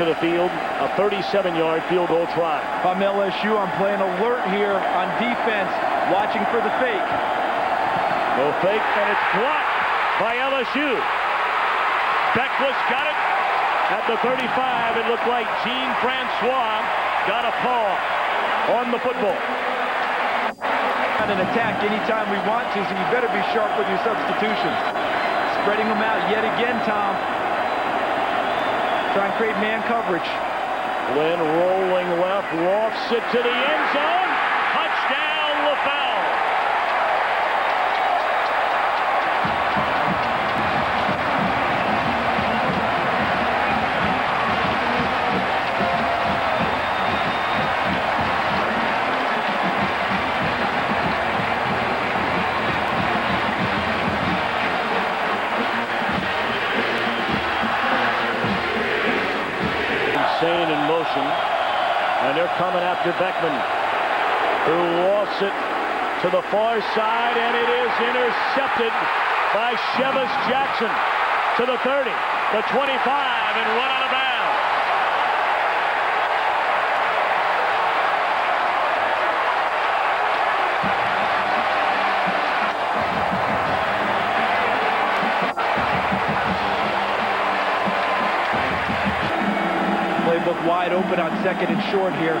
To the field, a 37-yard field goal try. If I'm LSU, I'm playing alert here on defense, watching for the fake. No fake, and it's blocked by LSU. Beckwith got it at the 35. It looked like Jean Francois got a paw on the football. An attack anytime we want to, so you better be sharp with your substitutions. Spreading them out yet again, Tom. Try and create man coverage. Flynn rolling left, lofts it to the end zone. Touchdown, LaFell. In motion, and they're coming after Beckman, who lost it to the far side, and it is intercepted by Shevis Jackson to the 30. the 25, and run out of bounds. Playbook wide open on 2nd and short here.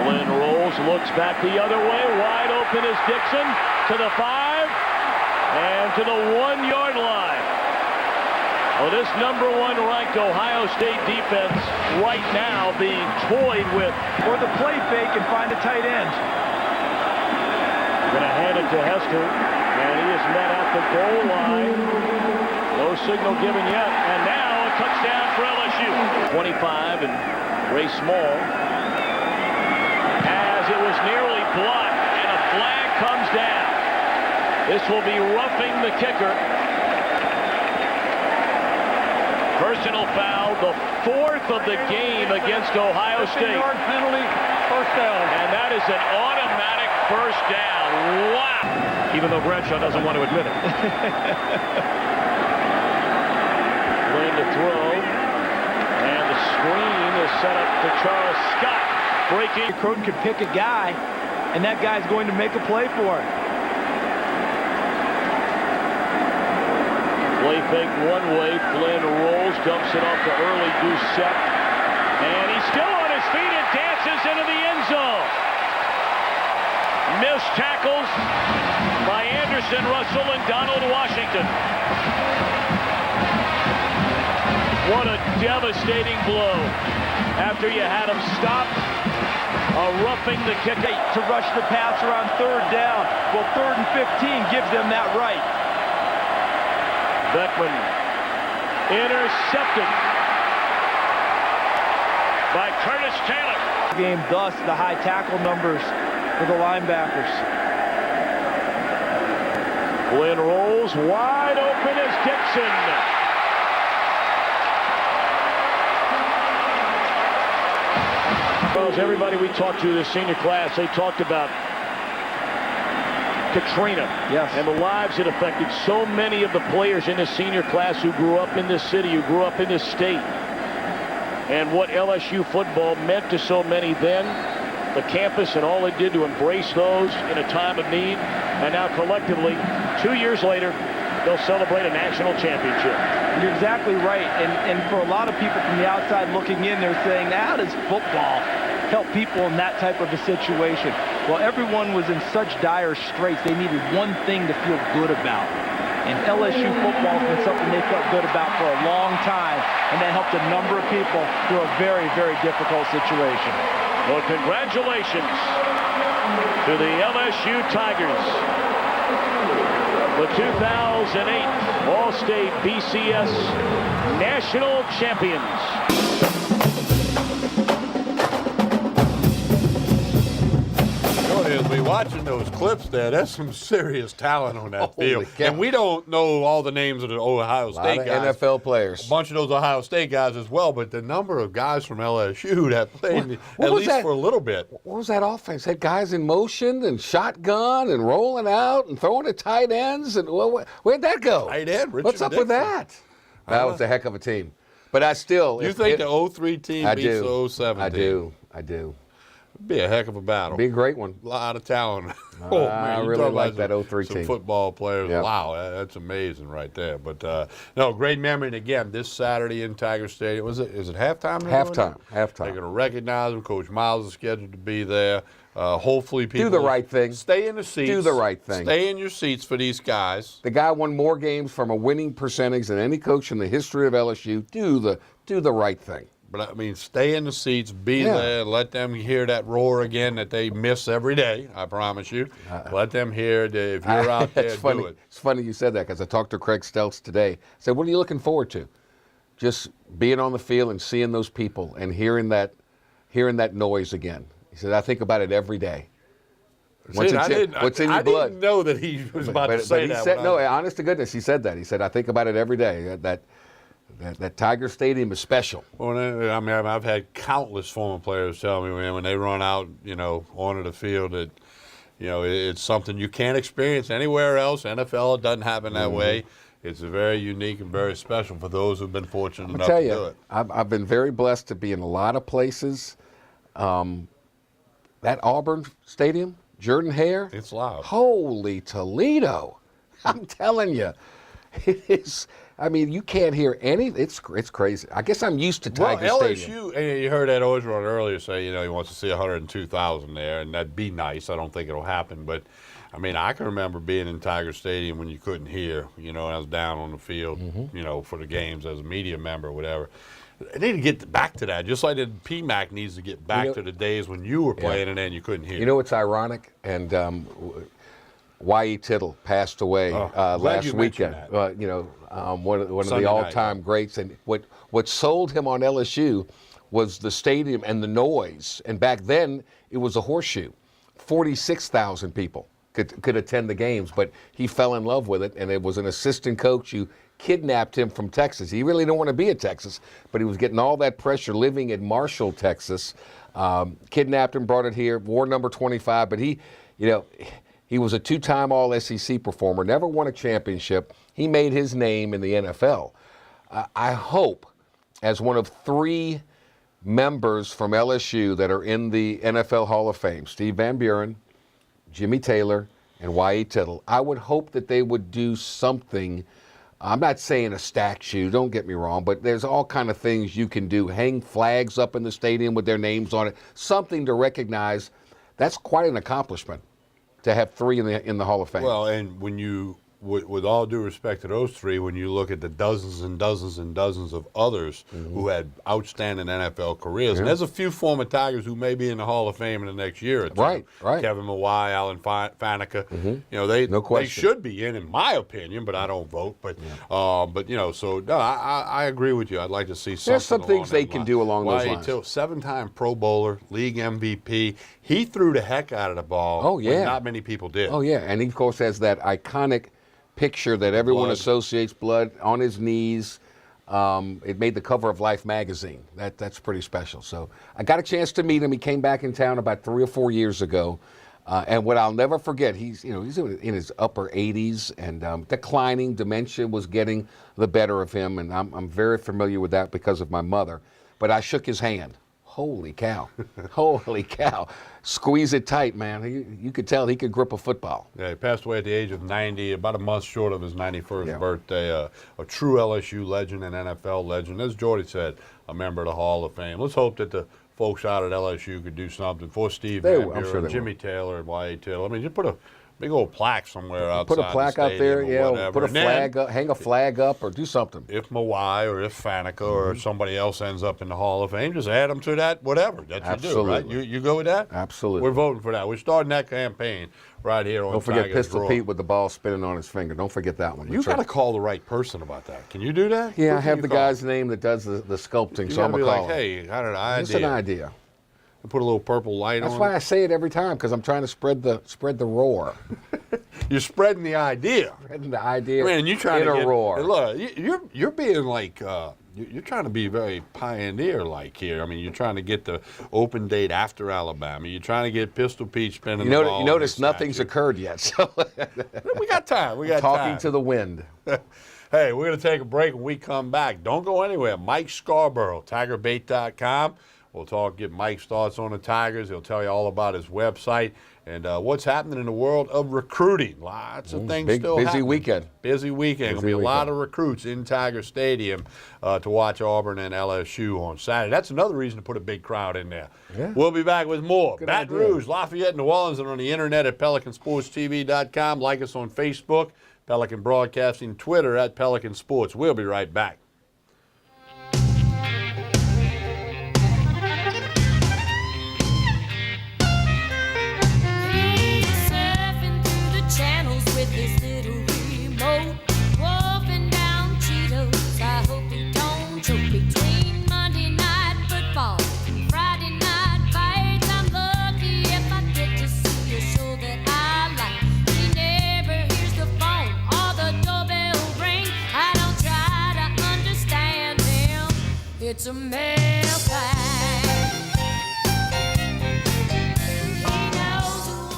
Flynn rolls, looks back the other way. Wide open is Dixon to the 5 and to the 1-yard line. Well, this #1 ranked Ohio State defense right now being toyed with. Or the play fake and find a tight end. Going to hand it to Hester, and he is met at the goal line. No signal given yet, and now a touchdown for LSU. 25 and Ray Small. As it was nearly blocked, and a flag comes down. This will be roughing the kicker. Personal foul, the 4th of the game against Ohio State. 15-yard penalty, first down. And that is an automatic first down. Wow. Even though Bradshaw doesn't want to admit it. Lane to throw. And the screen is set up to Charles Scott. Breaking. Croton could pick a guy, and that guy's going to make a play for it. Play fake one way. Flynn rolls, dumps it off to early Doucette. And he's still on his feet and dances into the end zone. Missed tackles by Anderson, Russell, and Donald Washington. What a devastating blow. After you had him stopped, roughing the kick. To rush the passer on 3rd down. Well, 3rd and 15 gives them that right. Beckman intercepted by Curtis Taylor. Game, thus the high tackle numbers for the linebackers. Flynn rolls, wide open is Dixon. Well, everybody we talked to this senior class, they talked about Katrina, yes, and the lives it affected so many of the players in this senior class who grew up in this city, who grew up in this state, and what LSU football meant to so many then, the campus and all it did to embrace those in a time of need, and now collectively, 2 years later, they'll celebrate a national championship. You're exactly right, and for a lot of people from the outside looking in, they're saying, how does football help people in that type of a situation? Well, everyone was in such dire straits, they needed one thing to feel good about. And LSU football has been something they felt good about for a long time, and that helped a number of people through a very, very difficult situation. Well, congratulations to the LSU Tigers, the 2008 All-State BCS National Champions. As we watching those clips there, there's some serious talent on that field. cow. And we don't know all the names of the Ohio State A lot guys. of NFL players. A bunch of those Ohio State guys as well, but the number of guys from LSU that played What at was least that? for a little bit. What was that offense? Had guys in motion and shotgun and rolling out and throwing at tight ends. And where'd that go? Tight end, Richard What's up with Dixon. that? That was a heck of a team. But I still. You think the 03 team I beats do. the 07 team? I do. It'd be a heck of a battle. Be a great one. A lot of talent. I you really talk like about that 03 some team. football players. Yep. Wow, that's amazing right there. But no, great memory. And again, this Saturday in Tiger Stadium, is it halftime? Halftime. They're going to recognize him. Coach Miles is scheduled to be there. Hopefully, people Do the right thing. Stay in the seats. Do the right thing. Stay in your seats for these guys. The guy won more games from a winning percentage than any coach in the history of LSU. Do the right thing. But I mean, stay in the seats, be there, and let them hear that roar again that they miss every day. I promise you. Let them hear it. If you're out there, do it. It's funny you said that because I talked to Craig Stelz today. I said, "What are you looking forward to?" Just being on the field and seeing those people and hearing that noise again. He said, "I think about it every day." What's in your blood? I didn't know that he was about to say that. Said, no, honest to goodness, he said that. He said, "I think about it every day." That Tiger Stadium is special. Well, I mean, I've had countless former players tell me when they run out, onto the field that, it's something you can't experience anywhere else. NFL, it doesn't happen that way. It's very unique and very special for those who've been fortunate I'll enough tell to you, do it. I've been very blessed to be in a lot of places. That Auburn Stadium, Jordan-Hare. It's loud. Holy Toledo. I'm telling you. It is. I mean, you can't hear any. It's crazy. I guess I'm used to Tiger Stadium. LSU, and you heard Ed Orgeron earlier say, he wants to see 102,000 there, and that'd be nice. I don't think it'll happen, but I mean, I can remember being in Tiger Stadium when you couldn't hear, and I was down on the field, for the games as a media member or whatever. They need to get back to that, just like the PMAC needs to get back to the days when you were playing and then you couldn't hear. You know what's ironic? And Y.E. Tittle passed away last weekend. One of the all-time greats. And what sold him on LSU was the stadium and the noise. And back then, it was a horseshoe. 46,000 people could attend the games, but he fell in love with it, and it was an assistant coach who kidnapped him from Texas. He really didn't want to be in Texas, but he was getting all that pressure living in Marshall, Texas. Kidnapped him, brought it here, wore number 25, but he was a two-time All-SEC performer, never won a championship. He made his name in the NFL. I hope, as one of 3 members from LSU that are in the NFL Hall of Fame, Steve Van Buren, Jimmy Taylor, and Y.E. Tittle, I would hope that they would do something. I'm not saying a statue, don't get me wrong, but there's all kind of things you can do. Hang flags up in the stadium with their names on it, something to recognize. That's quite an accomplishment to have 3 in the Hall of Fame. Well, and when you, with all due respect to those 3, when you look at the dozens and dozens and dozens of others who had outstanding NFL careers, and there's a few former Tigers who may be in the Hall of Fame in the next year or two. Right. Kevin Mawae, Alan Faneca. They should be in my opinion, but I don't vote. But I agree with you. I'd like to see something. There's some things they can do along those lines. 7-time Pro Bowler, league MVP. He threw the heck out of the ball. Oh yeah. When not many people did. Oh yeah, and he of course has that iconic picture that everyone associates, blood on his knees. It made the cover of Life magazine. That's pretty special. So I got a chance to meet him. He came back in town about 3 or 4 years ago, and what I'll never forget, he's in his upper 80s, and declining dementia was getting the better of him, and I'm very familiar with that because of my mother. But I shook his hand. Holy cow! Holy cow! Squeeze it tight, man. You could tell he could grip a football. Yeah, he passed away at the age of 90, about a month short of his 91st birthday. A true LSU legend and NFL legend. As Jordy said, a member of the Hall of Fame. Let's hope that the folks out at LSU could do something for Steve Van Buren, Jimmy Taylor, and Y.E. Tittle. I mean, just put a big old plaque somewhere outside. Put a plaque out there, put a flag up, hang a flag up, or do something. If Mawae or if Faneca or somebody else ends up in the Hall of Fame, just add them to that, whatever that you do, right? You go with that? Absolutely. We're voting for that. We're starting that campaign right here on Don't forget Tigers Pistol Roar. Pete with the ball spinning on his finger. Don't forget that one. You got to call the right person about that. Can you do that? Yeah, I have the guy's name that does the sculpting, so I'm going to call him. Hey, I don't know. It's an idea. Put a little purple light on it. That's why I say it every time, because I'm trying to spread the roar. You're spreading the idea. Spreading the idea. Man, you're trying in to a roar. And look, you're being like you're trying to be very pioneer-like here. I mean, you're trying to get the open date after Alabama. You're trying to get Pistol Pete spinning the ball. You notice nothing's occurred yet. So we got time. We got talking to the wind. Hey, we're going to take a break. When we come back, don't go anywhere. Mike Scarborough, TigerBait.com. We'll get Mike's thoughts on the Tigers. He'll tell you all about his website and what's happening in the world of recruiting. Lots of things still happening. Busy weekend. There'll be a lot of recruits in Tiger Stadium to watch Auburn and LSU on Saturday. That's another reason to put a big crowd in there. Yeah. We'll be back with more. Baton Rouge, Lafayette, New Orleans, and on the internet at PelicanSportsTV.com. Like us on Facebook, Pelican Broadcasting, Twitter at Pelican Sports. We'll be right back. It's a male flag. He knows who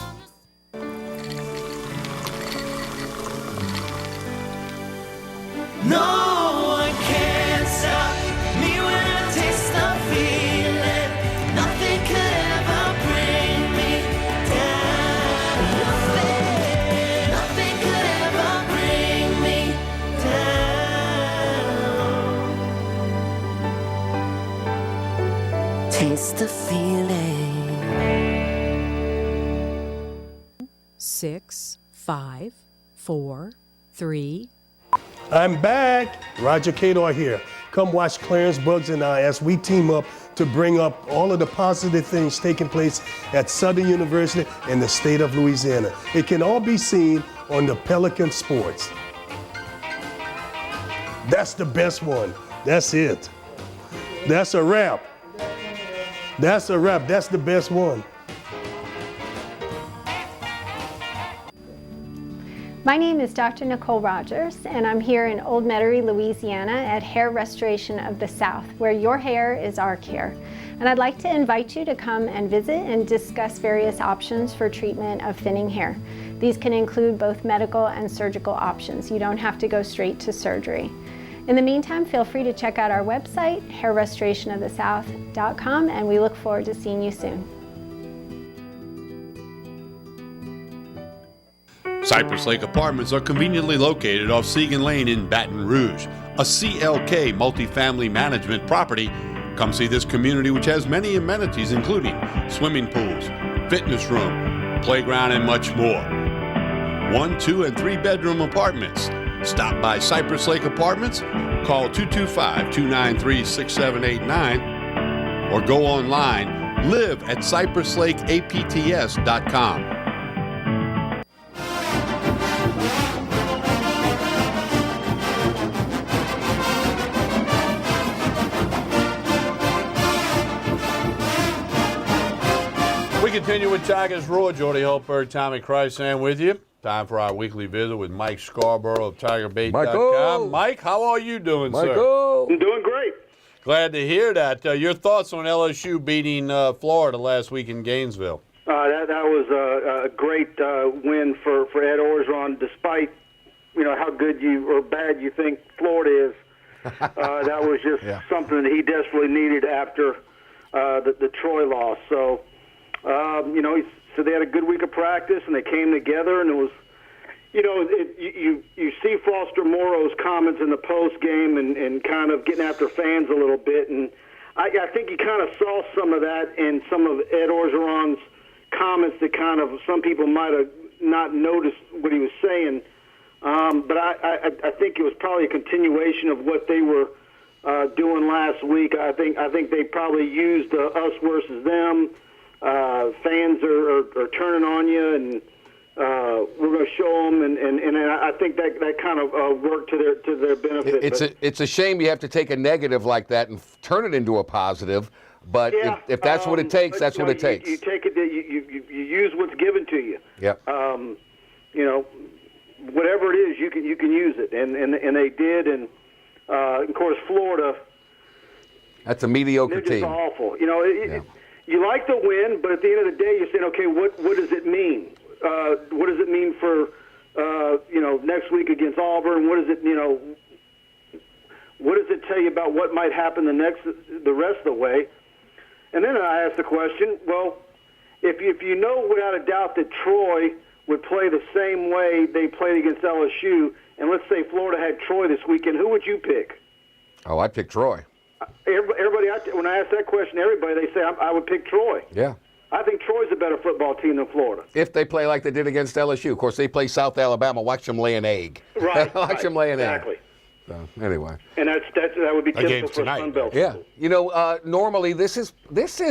Taste the feeling. 6, 5, 4, 3. I'm back. Roger Cador here. Come watch Clarence Bugs and I as we team up to bring up all of the positive things taking place at Southern University in the state of Louisiana. It can all be seen on the Pelican Sports. That's the best one. That's it. That's a wrap. That's a wrap. That's the best one. My name is Dr. Nicole Rogers, and I'm here in Old Metairie, Louisiana at Hair Restoration of the South, where your hair is our care. And I'd like to invite you to come and visit and discuss various options for treatment of thinning hair. These can include both medical and surgical options. You don't have to go straight to surgery. In the meantime, feel free to check out our website, hairrestorationofthesouth.com, and we look forward to seeing you soon. Cypress Lake Apartments are conveniently located off Segan Lane in Baton Rouge, a CLK multifamily management property. Come see this community, which has many amenities including swimming pools, fitness room, playground, and much more. 1, 2, and 3 bedroom apartments. Stop by Cypress Lake Apartments, call 225-293-6789, or go online, live at cypresslakeapts.com. We continue with Tigers Roar. Jordy Hultberg, Tommy Krysan with you. Time for our weekly visit with Mike Scarborough of TigerBait.com. Michael! Mike, how are you doing, Michael! sir? I'm doing great. Glad to hear that. Your thoughts on LSU beating Florida last week in Gainesville? That was a great win for Ed Orgeron, despite how good or bad you think Florida is. That was just something that he desperately needed after the Troy loss. So, so they had a good week of practice, and they came together, and it was, you see Foster Moreau's comments in the post game and kind of getting after fans a little bit, and I think you kind of saw some of that in some of Ed Orgeron's comments that kind of some people might have not noticed what he was saying, but I think it was probably a continuation of what they were doing last week. I think they probably used us versus them. Fans are turning on you, and we're going to show them, and I think that kind of worked to their benefit. It's a shame you have to take a negative like that and turn it into a positive. But if that's what it takes, that's what it takes. You take it. You use what's given to you. Yep. Whatever it is, you can use it, and they did, and of course Florida. That's a mediocre they're just team. Awful. You like the win, but at the end of the day, you're saying, okay, what does it mean? What does it mean for next week against Auburn? What does it what does it tell you about what might happen the rest of the way? And then I asked the question, well, if you know without a doubt that Troy would play the same way they played against LSU, and let's say Florida had Troy this weekend, who would you pick? Oh, I'd pick Troy. Everybody, when I ask that question, they say I would pick Troy. Yeah. I think Troy's a better football team than Florida. If they play like they did against LSU. Of course, they play South Alabama. Watch them lay an egg. Right. Watch them lay an egg. So, anyway. And that would be typical for Sun Belt. Yeah. Normally this is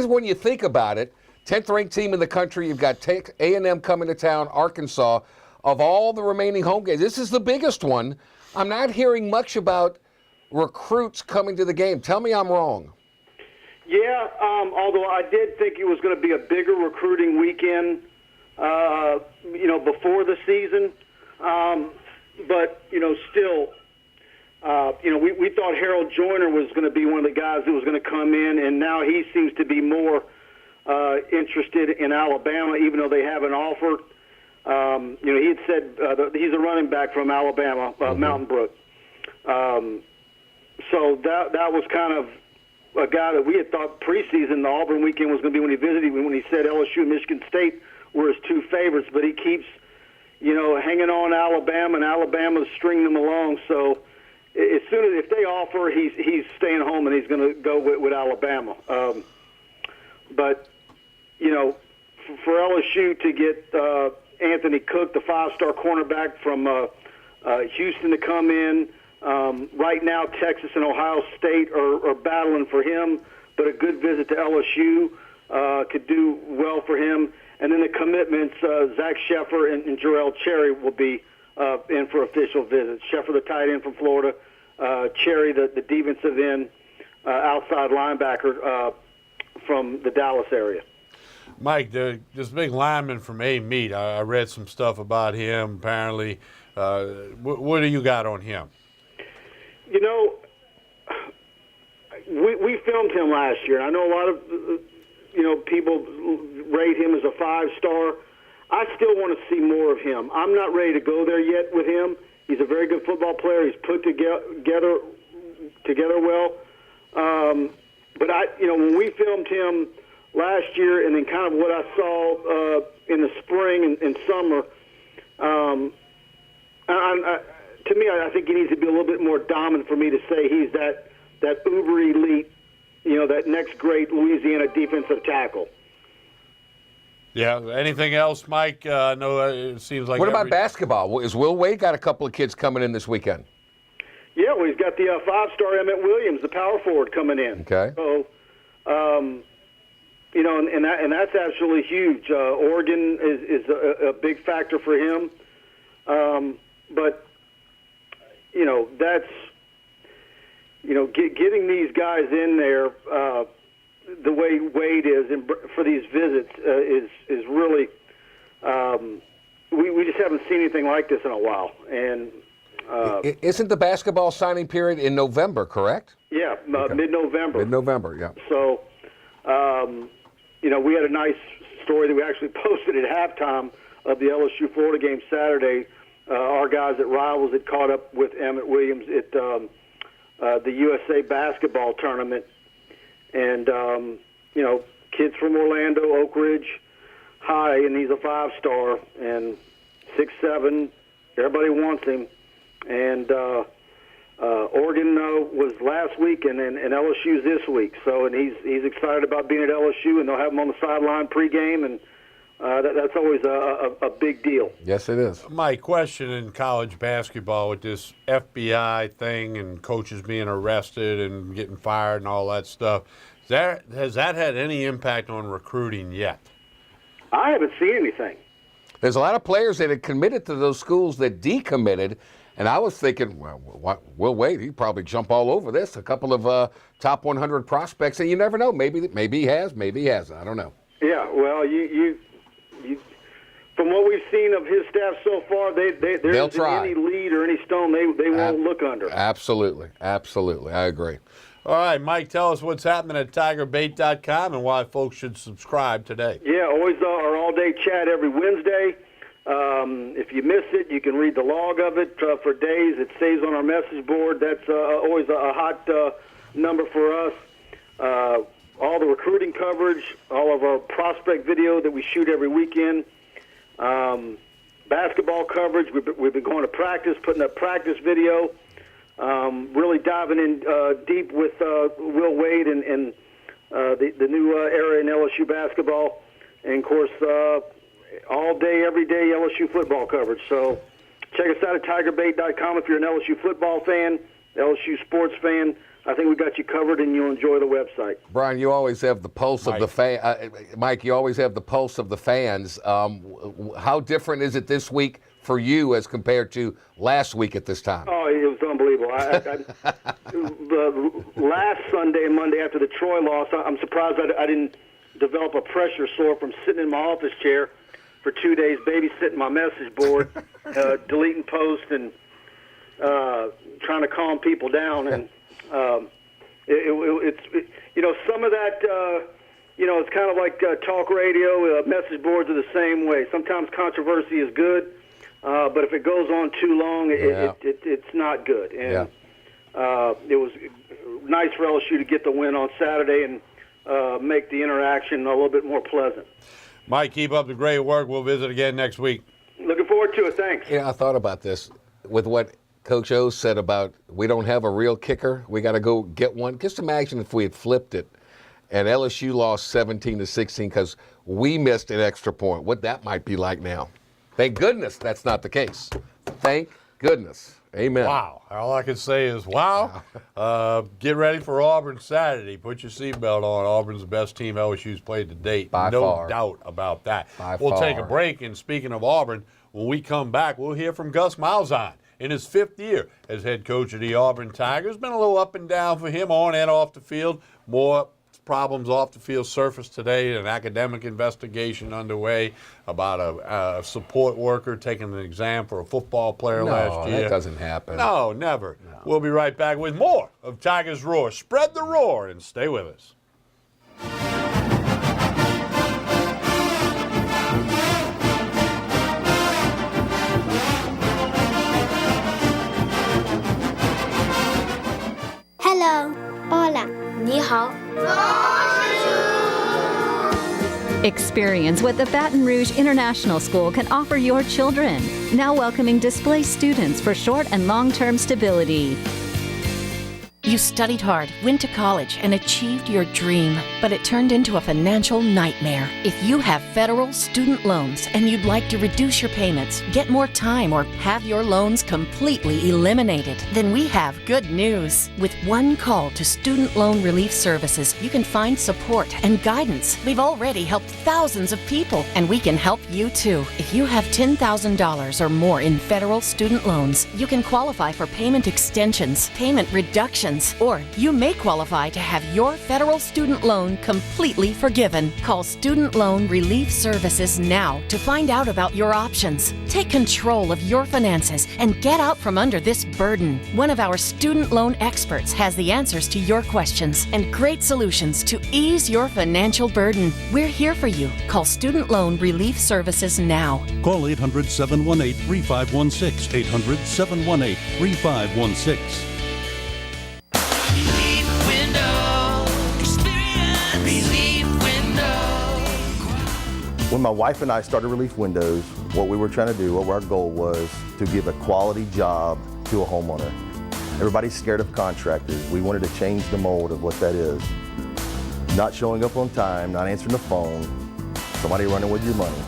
when you think about it, 10th ranked team in the country. You've got A&M coming to town, Arkansas. Of all the remaining home games, this is the biggest one. I'm not hearing much about recruits coming to the game. Tell me I'm wrong. Yeah, although I did think it was going to be a bigger recruiting weekend, before the season. But still, we thought Harold Joyner was going to be one of the guys who was going to come in, and now he seems to be more interested in Alabama, even though they have an offer. He had said he's a running back from Alabama, Mountain Brook. So that was kind of a guy that we had thought preseason, the Auburn weekend was going to be when he visited, when he said LSU and Michigan State were his two favorites, but he keeps, hanging on Alabama, and Alabama's stringing them along. So as soon as if they offer, he's staying home and he's going to go with Alabama. But, you know, for LSU to get Anthony Cook, the 5-star cornerback from Houston, to come in, right now Texas and Ohio State are battling for him, but a good visit to LSU could do well for him. And then the commitments, Zach Sheffer and Jarrell Cherry will be in for official visits. Sheffer, the tight end from Florida, Cherry, the defensive end, outside linebacker from the Dallas area. Mike, this big lineman from A-Meet, I read some stuff about him, apparently. What do you got on him? You know, we filmed him last year. I know a lot of, people rate him as a 5-star. I still want to see more of him. I'm not ready to go there yet with him. He's a very good football player. He's put together well. But when we filmed him last year, and then kind of what I saw in the spring and summer, to me, I think he needs to be a little bit more dominant for me to say he's that uber elite, that next great Louisiana defensive tackle. Yeah. Anything else, Mike? No, it seems like. What about basketball? Is Will Wade got a couple of kids coming in this weekend? Yeah, well, he's got the 5-star Emmett Williams, the power forward, coming in. Okay. So, and that's absolutely huge. Oregon is a big factor for him. But, that's, getting these guys in there the way Wade is for these visits is really, we just haven't seen anything like this in a while. And isn't the basketball signing period in November, correct? Yeah, mid-November. Mid-November, yeah. So, we had a nice story that we actually posted at halftime of the LSU-Florida game Saturday. Our guys at Rivals had caught up with Emmett Williams at the USA basketball tournament. And, kids from Orlando, Oak Ridge High, and he's a 5-star, and 6'7", everybody wants him. And Oregon was last week, and LSU's this week. So, and he's excited about being at LSU, and they'll have him on the sideline pregame, and that's always a big deal. Yes, it is. My question in college basketball with this FBI thing and coaches being arrested and getting fired and all that stuff, has that had any impact on recruiting yet? I haven't seen anything. There's a lot of players that had committed to those schools that decommitted, and I was thinking, well, Will Wade, he'd probably jump all over this. A couple of top 100 prospects, and you never know. Maybe he has, maybe he hasn't. I don't know. Yeah, well, you from what we've seen of his staff so far, there isn't any lead or any stone they won't look under. Absolutely. I agree. All right, Mike, tell us what's happening at TigerBait.com and why folks should subscribe today. Yeah, always our all-day chat every Wednesday. If you miss it, you can read the log of it for days. It stays on our message board. That's always a hot number for us. All the recruiting coverage, all of our prospect video that we shoot every weekend, basketball coverage. We've been going to practice, putting up practice video, really diving in deep with Will Wade and the new era in LSU basketball, and of course all day, every day LSU football coverage. So check us out at TigerBait.com if you're an LSU football fan, LSU sports fan. I think we got you covered, and you'll enjoy the website. Brian, you always have the pulse of the fan. Mike, you always have the pulse of the fans. How different is it this week for you as compared to last week at this time? Oh, it was unbelievable. Last Sunday and Monday after the Troy loss, I'm surprised I didn't develop a pressure sore from sitting in my office chair for 2 days, babysitting my message board, deleting posts, and trying to calm people down. And it's some of that, it's kind of like talk radio. Message boards are the same way. Sometimes controversy is good, but if it goes on too long, it's not good. And it was nice for LSU to get the win on Saturday and make the interaction a little bit more pleasant. Mike, keep up the great work. We'll visit again next week. Looking forward to it. Thanks. Yeah, I thought about this with what Coach O said about we don't have a real kicker. We got to go get one. Just imagine if we had flipped it and LSU lost 17-16 because we missed an extra point. What that might be like now. Thank goodness that's not the case. Thank goodness. Amen. Wow. All I can say is wow. Get ready for Auburn Saturday. Put your seatbelt on. Auburn's the best team LSU's played to date. By no far. doubt about that. We'll take a break, and speaking of Auburn, when we come back, we'll hear from Gus Malzahn in his 5th year as head coach of the Auburn Tigers. Been a little up and down for him on and off the field. More problems off the field surfaced today. An academic investigation underway about a support worker taking an exam for a football player last year. No, that doesn't happen. No, never. No. We'll be right back with more of Tigers Roar. Spread the roar and stay with us. Hello. Hola. 你好. Experience what the Baton Rouge International School can offer your children. Now welcoming displaced students for short and long-term stability. You studied hard, went to college, and achieved your dream, but it turned into a financial nightmare. If you have federal student loans and you'd like to reduce your payments, get more time, or have your loans completely eliminated, then we have good news. With one call to Student Loan Relief Services, you can find support and guidance. We've already helped thousands of people, and we can help you too. If you have $10,000 or more in federal student loans, you can qualify for payment extensions, payment reductions, or you may qualify to have your federal student loan completely forgiven. Call Student Loan Relief Services now to find out about your options. Take control of your finances and get out from under this burden. One of our student loan experts has the answers to your questions and great solutions to ease your financial burden. We're here for you. Call Student Loan Relief Services now. Call 800-718-3516. 800-718-3516. When my wife and I started Relief Windows, what we were trying to do, what our goal was to give a quality job to a homeowner. Everybody's scared of contractors. We wanted to change the mold of what that is. Not showing up on time, not answering the phone, somebody running with your money.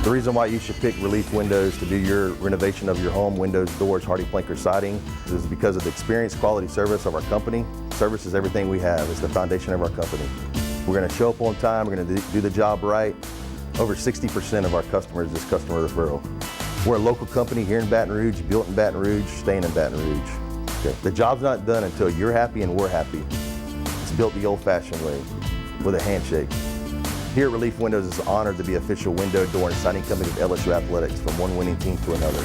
The reason why you should pick Relief Windows to do your renovation of your home, windows, doors, hardy plank, or siding, is because of the experience, quality service of our company. Service is everything we have. It's the foundation of our company. We're going to show up on time. We're going to do the job right. Over 60% of our customers is customer referral. We're a local company here in Baton Rouge, built in Baton Rouge, staying in Baton Rouge. Okay. The job's not done until you're happy and we're happy. It's built the old-fashioned way, with a handshake. Here at Relief Windows, it's an honor to be official window, door, and siding company of LSU Athletics, from one winning team to another.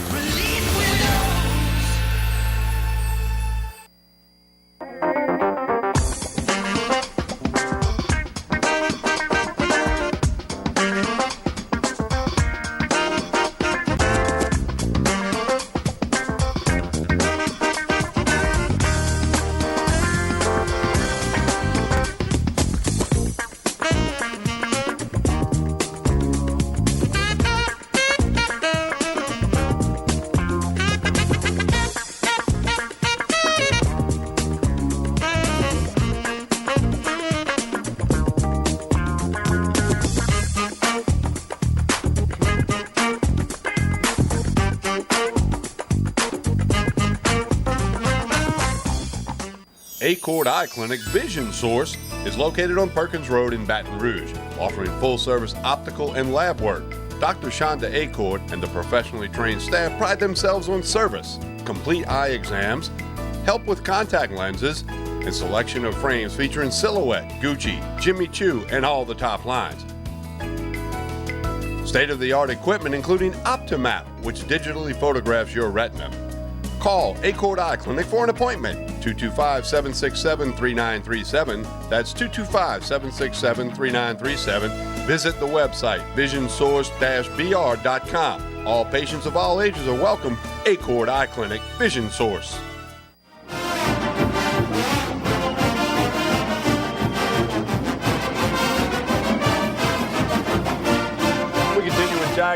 Acord Eye Clinic Vision Source is located on Perkins Road in Baton Rouge, offering full-service optical and lab work. Dr. Shonda Acord and the professionally trained staff pride themselves on service, complete eye exams, help with contact lenses, and selection of frames featuring Silhouette, Gucci, Jimmy Choo, and all the top lines. State-of-the-art equipment including Optimap, which digitally photographs your retina. Call Acord Eye Clinic for an appointment, 225-767-3937. That's 225-767-3937. Visit the website, visionsource-br.com. All patients of all ages are welcome. Acord Eye Clinic, Vision Source.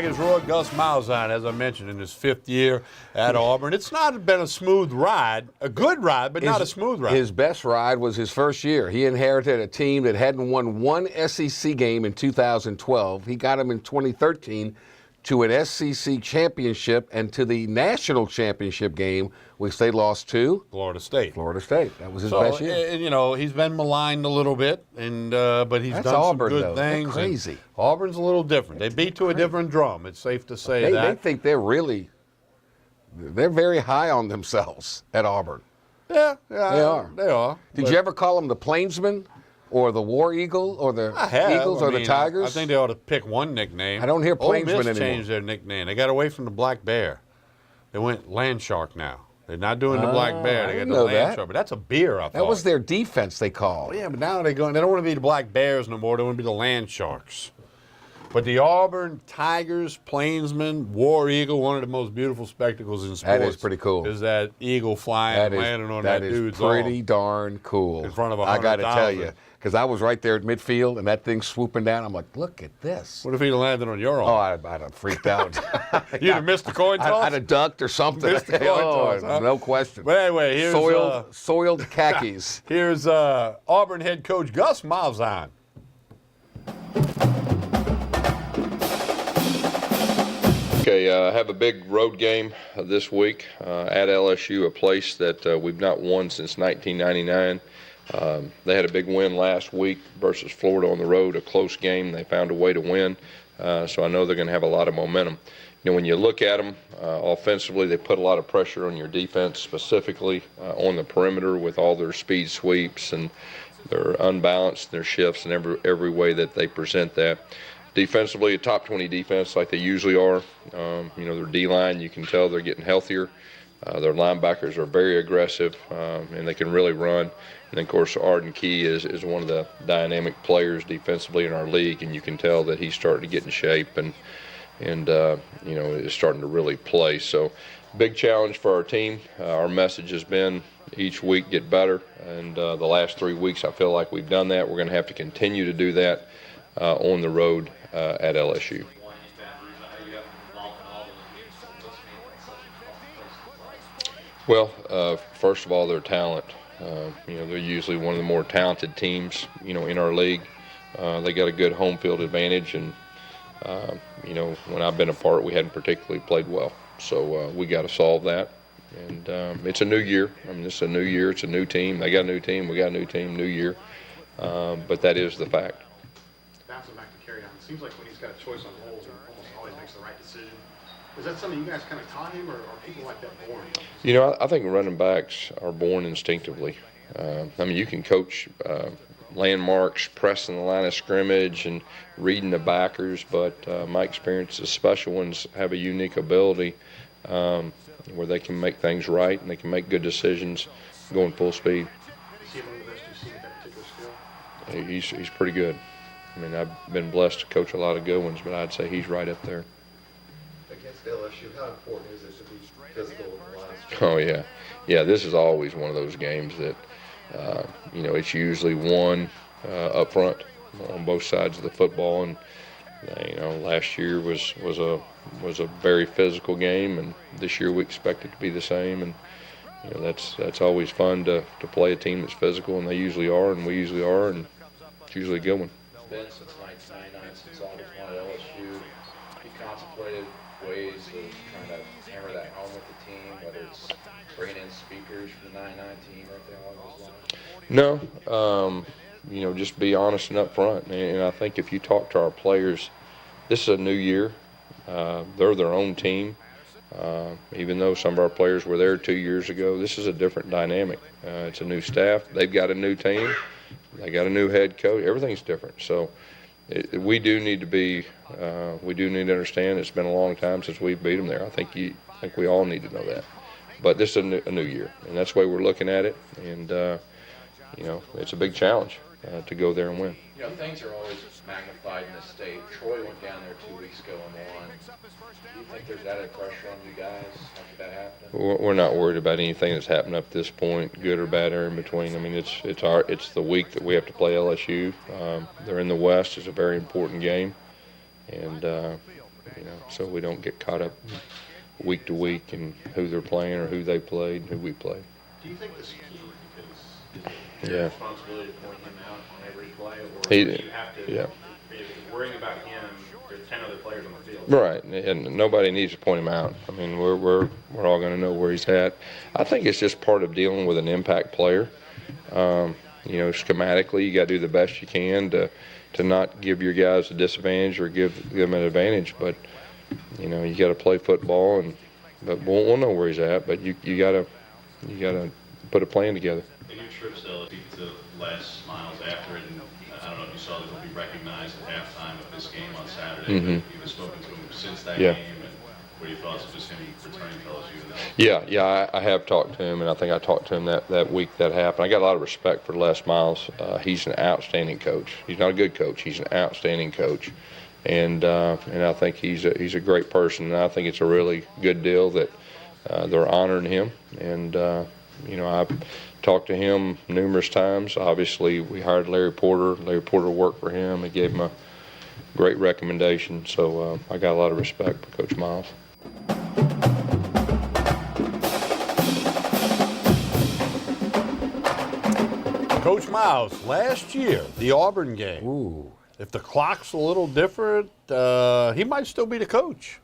Tigers rode Gus Malzahn, as I mentioned, in his 5th year at Auburn. It's not been a smooth ride, a good ride, but not a smooth ride. His best ride was his first year. He inherited a team that hadn't won one SEC game in 2012. He got them in 2013 to an SEC championship and to the national championship game, which they lost to Florida State. Florida State. That was his best year. And, you know, he's been maligned a little bit, and but he's That's done Auburn, some good though. They're things. crazy. Auburn's a little different. They beat to a different drum. It's safe to say They that. think they're very high on themselves at Auburn. Yeah, They are. They are. Did you ever call them the Plainsmen or the War Eagle or the Eagles or the Tigers? I think they ought to pick one nickname. I don't hear Ole Plainsmen Miss anymore. changed their nickname. They got away from the Black Bear. They went Land Shark now. They're not doing the Black Bear. They got the Land Shark. But that's a beer, I thought. That was their defense, they called. Yeah, but now they don't want to be the Black Bears no more. They want to be the Land Sharks. But the Auburn Tigers, Plainsmen, War Eagle, one of the most beautiful spectacles in sports. That is pretty cool. Is that eagle flying and landing on that dude's arm. That is pretty darn cool. In front of I got to tell 100,000. you, because I was right there at midfield, and that thing swooping down. I'm like, look at this. What if he landed on your arm? Oh, I'd have freaked out. You'd have missed the coin toss? I'd have ducked or something. Missed the coin toss, huh? No question. But anyway, here's soiled khakis. Here's Auburn head coach Gus Malzahn. Okay, I have a big road game this week at LSU, a place that we've not won since 1999. They had a big win last week versus Florida on the road, a close game. They found a way to win, so I know they're going to have a lot of momentum. You know, when you look at them offensively, they put a lot of pressure on your defense, specifically on the perimeter with all their speed sweeps, and they're unbalanced in their shifts and every way that they present that. Defensively, a top 20 defense like they usually are. You know, their D-line, you can tell they're getting healthier. Their linebackers are very aggressive, and they can really run. And then, of course, Arden Key is one of the dynamic players defensively in our league, and you can tell that he's starting to get in shape and you know, is starting to really play. So, big challenge for our team. Our message has been each week get better, and the last 3 weeks I feel like we've done that. We're going to have to continue to do that on the road at LSU. Well, first of all, their talent. You know, they're usually one of the more talented teams, you know, in our league. They got a good home field advantage, and you know, when I've been a part, we hadn't particularly played well. So we got to solve that. And it's a new year. I mean, this is a new year. It's a new team. They got a new team. We got a new team. New year. But that is the fact. Bouncing back to carry on. It seems like when he's got a choice on holes, he almost always makes the right decision. Is that something you guys kind of taught him, or are people like that born? You know, I think running backs are born instinctively. I mean, you can coach landmarks, pressing the line of scrimmage, and reading the backers, but my experience is special ones have a unique ability where they can make things right and they can make good decisions going full speed. Is he one of the best you've seen at that particular skill? He's pretty good. I mean, I've been blessed to coach a lot of good ones, but I'd say he's right up there. Against LSU, how important is it to be physical in the line? Oh, yeah. Yeah, this is always one of those games that, you know, it's usually won up front on both sides of the football. And, you know, last year was a very physical game, and this year we expect it to be the same. And, you know, that's always fun to play a team that's physical, and they usually are, and we usually are, and it's usually a good one. It's been since 1999, since August 1 at LSU. You contemplated ways of trying to hammer that home with the team, whether it's bringing in speakers for the 99 team or anything along those lines? No, you know, just be honest and upfront. And I think if you talk to our players, this is a new year. They're their own team. Even though some of our players were there 2 years ago, this is a different dynamic. It's a new staff. They've got a new team. They got a new head coach. Everything's different. So we do need to be. We do need to understand. It's been a long time since we beat them there. I think we all need to know that. But this is a new year, and that's the way we're looking at it. And you know, it's a big challenge to go there and win. You know, things are always magnified in this state. Troy went down there 2 weeks ago and won. Do you think there's added pressure on you guys after that happened? We're not worried about anything that's happened up to this point, good or bad or in between. I mean, it's the week that we have to play LSU. They're in the West. It's a very important game, and so we don't get caught up week to week and who they're playing or who they played and who we played. Do you think this is key? Because it's Yeah. your responsibility to point him out on every play, or He- do you have to, yeah. if you're worrying about him, there's 10 other players on the field. Right, and nobody needs to point him out. I mean, we're all going to know where he's at. I think it's just part of dealing with an impact player. Schematically, you got to do the best you can to not give your guys a disadvantage or give them an advantage. But you got to play football, but we'll know where he's at. But you got to put a plan together. In your trips to Les Miles after it, and I don't know if you saw that he'll be recognized at halftime of this game on Saturday. Mhm. But you've spoken to him since that Yeah. game, and what are your thoughts of just him returning to LSU? Yeah, I have talked to him, and I think I talked to him that week that happened. I got a lot of respect for Les Miles. He's an outstanding coach. He's not a good coach. He's an outstanding coach, and I think he's a great person. And I think it's a really good deal that they're honoring him. And I've talked to him numerous times. Obviously, we hired Larry Porter. Larry Porter worked for him. He gave him a great recommendation. So I got a lot of respect for Coach Miles. Coach Miles, last year, the Auburn game. Ooh. If the clock's a little different, he might still be the coach.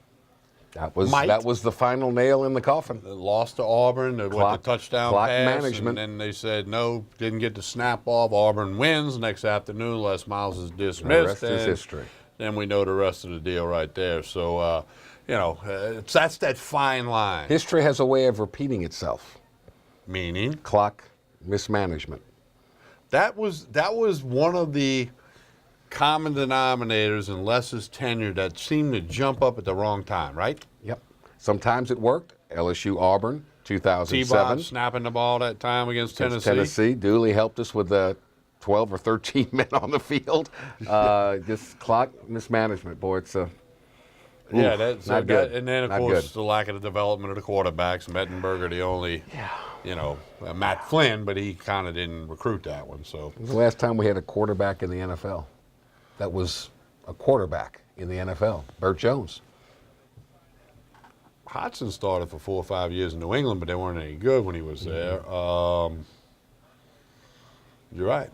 That was the final nail in the coffin. Lost to Auburn. They went to touchdown clock pass, management. and then they said no, didn't get the snap off. Auburn wins. Next afternoon, Les Miles is dismissed. The rest is and history. Then we know the rest of the deal right there. So, that's that fine line. History has a way of repeating itself. Meaning? Clock mismanagement. That was one of the common denominators in Les's tenure that seemed to jump up at the wrong time, right? Yep. Sometimes it worked. LSU Auburn, 2007. T-Bob snapping the ball that time against Tennessee. Tennessee. Dooley helped us with 12 or 13 men on the field. Just clock mismanagement, boy. It's yeah, that's not good. And then, of Not course, good. the lack of the development of the quarterbacks. Mettenberger, the only, Matt Flynn, but he kind of didn't recruit that one. So It was the last time we had a quarterback in the NFL. That was a quarterback in the NFL. Burt Jones. Hodgson started for 4 or 5 years in New England, but they weren't any good when he was there. You're right.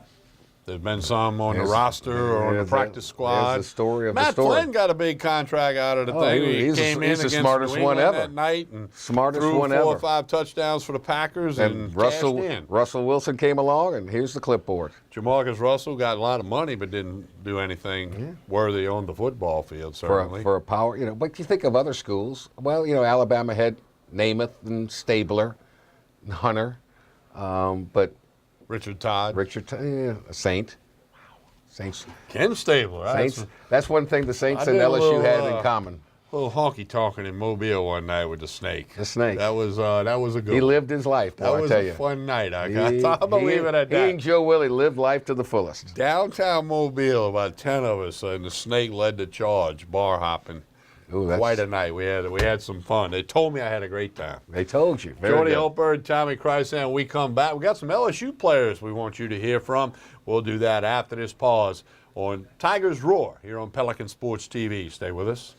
There's been some on the roster or on the practice squad. There's the story of Matt the story. Flynn got a big contract out of the thing. He came in he's the against smartest New one England ever. that night and Smartest threw one 4 or ever. 5 touchdowns for the Packers and Russell cashed in. Russell Wilson came along, and here's the clipboard. Jamarcus Russell got a lot of money, but didn't do anything worthy on the football field. Certainly For a power, But you think of other schools. Well, Alabama had Namath and Stabler, and Hunter, but Richard Todd, a Saint. Saints. Ken Stabler. Saints. That's one thing the Saints I and did a LSU little, had in common. A little honky talking in Mobile one night with the Snake. The Snake. That was a good. He one. lived his life, boy, That I was tell a you. fun night. I believe it at He that. and Joe Willie lived life to the fullest. Downtown Mobile, about 10 of us, and the Snake led the charge, bar hopping. Ooh, that's- Quite a night. We had some fun. They told me I had a great time. They told you. Very Jordy good. Hultberg, Tommy Krysan, we come back. We got some LSU players we want you to hear from. We'll do that after this pause on Tigers Roar here on Pelican Sports TV. Stay with us.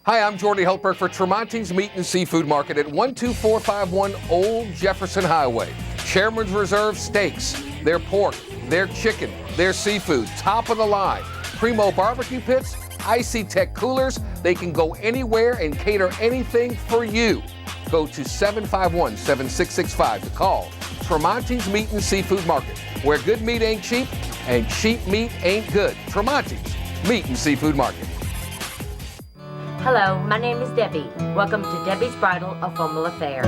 Hi, I'm Jordy Hultberg for Tremonti's Meat and Seafood Market at 12451 Old Jefferson Highway. Chairman's Reserve steaks, their pork, their chicken, their seafood, top of the line. Primo barbecue pits, Icy Tech coolers. They can go anywhere and cater anything for you. Go to 751-7665 to call Tremonti's Meat and Seafood Market, where good meat ain't cheap and cheap meat ain't good. Tremonti's Meat and Seafood Market. Hello, my name is Debbie. Welcome to Debbie's Bridal, a Formal Affair.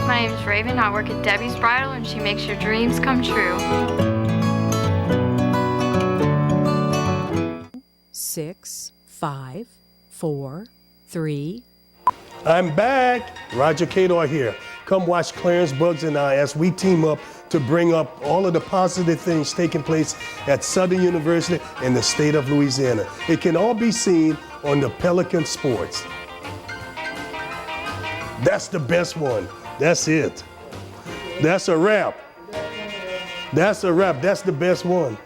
My name's Raven. I work at Debbie's Bridal, and she makes your dreams come true. 6, 5, 4, 3. I'm back. Roger Cador here. Come watch Clarence Bugs and I as we team up to bring up all of the positive things taking place at Southern University in the state of Louisiana. It can all be seen on the Pelican Sports. That's the best one. That's it. That's a wrap. That's a wrap. That's the best one.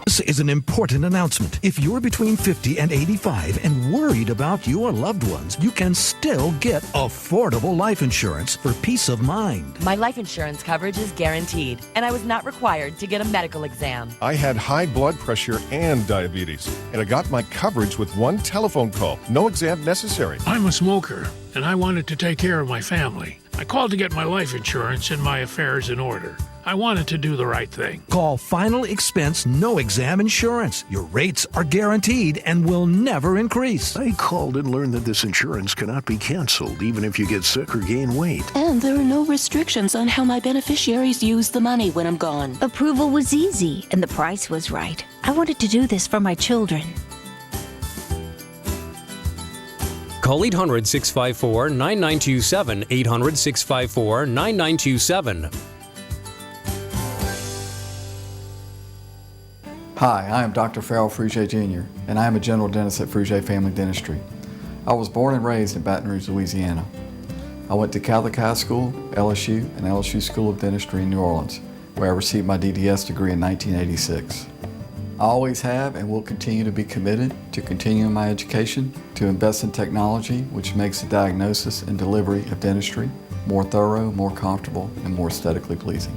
This is an important announcement. If you're between 50 and 85 and worried about your loved ones, you can still get affordable life insurance for peace of mind. My life insurance coverage is guaranteed, and I was not required to get a medical exam. I had high blood pressure and diabetes, and I got my coverage with one telephone call. No exam necessary. I'm a smoker, and I wanted to take care of my family. I called to get my life insurance and my affairs in order. I wanted to do the right thing. Call Final Expense No Exam Insurance. Your rates are guaranteed and will never increase. I called and learned that this insurance cannot be canceled even if you get sick or gain weight. And there are no restrictions on how my beneficiaries use the money when I'm gone. Approval was easy and the price was right. I wanted to do this for my children. Call 800-654-9927, 800-654-9927. Hi, I am Dr. Farrell Frugier Jr., and I am a general dentist at Frugier Family Dentistry. I was born and raised in Baton Rouge, Louisiana. I went to Catholic High School, LSU, and LSU School of Dentistry in New Orleans, where I received my DDS degree in 1986. I always have and will continue to be committed to continuing my education, to invest in technology which makes the diagnosis and delivery of dentistry more thorough, more comfortable, and more aesthetically pleasing.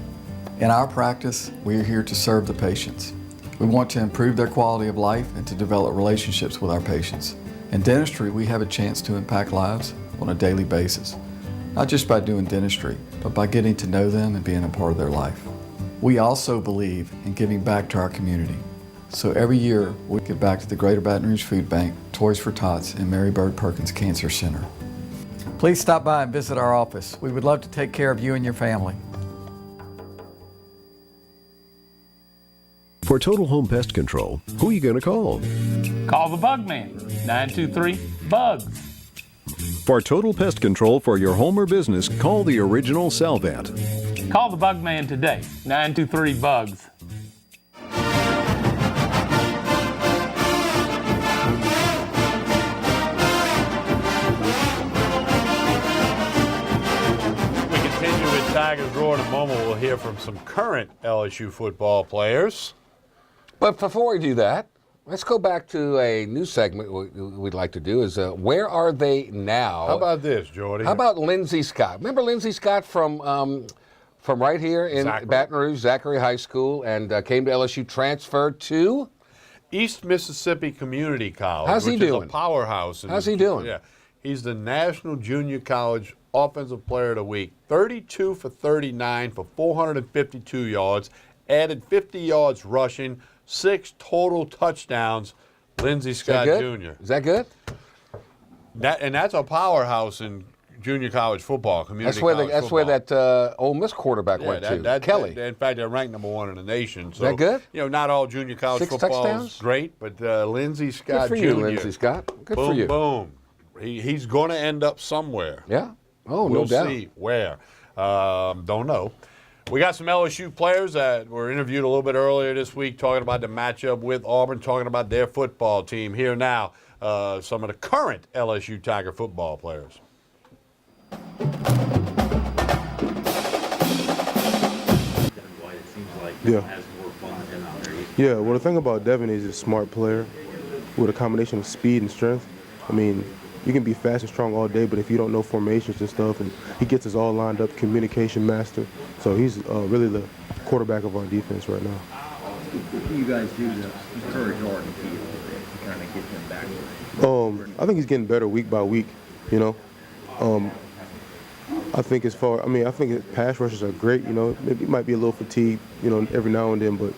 In our practice, we are here to serve the patients. We want to improve their quality of life and to develop relationships with our patients. In dentistry, we have a chance to impact lives on a daily basis, not just by doing dentistry, but by getting to know them and being a part of their life. We also believe in giving back to our community. So every year, we give back to the Greater Baton Rouge Food Bank, Toys for Tots, and Mary Bird Perkins Cancer Center. Please stop by and visit our office. We would love to take care of you and your family. For Total Home Pest Control, who are you going to call? Call the Bug Man, 923-BUGS. For total pest control for your home or business, call the original Salvat. Call the Bug Man today, 923-BUGS. Tigers Roar in a moment. We'll hear from some current LSU football players. But before we do that, let's go back to a new segment we'd like to do is Where Are They Now? How about this, Jordy? How about Lindsey Scott? Remember Lindsey Scott from right here in Baton Rouge, Zachary High School, and came to LSU, transferred to? East Mississippi Community College. How's he doing? Is a powerhouse. How's he doing? Yeah. He's the National Junior College Offensive Player of the Week. 32 for 39 for 452 yards, added 50 yards rushing, 6 total touchdowns. Lindsey Scott Jr. Is that good? That's a powerhouse in junior college football, community college That's football. where that Ole Miss quarterback went to, Kelly. In fact, they're ranked #1 in the nation. So, is that good? You know, not all junior college 6 football touchdowns? is great, but Lindsey Scott Good for Jr. you, Lindsey Scott. Good boom, for you. Boom. He's going to end up somewhere. Yeah. Oh, we'll no doubt. see where. Don't know. We got some LSU players that were interviewed a little bit earlier this week talking about the matchup with Auburn, talking about their football team. Here now, some of the current LSU Tiger football players. Yeah, well, the thing about Devin is he's a smart player with a combination of speed and strength. I mean, you can be fast and strong all day, but if you don't know formations and stuff, and he gets us all lined up, communication master. So he's really the quarterback of our defense right now. What do you guys do to encourage Arden to kind of get him back? I think he's getting better week by week, you know. I think his pass rushes are great, you know. Maybe he might be a little fatigued, you know, every now and then, but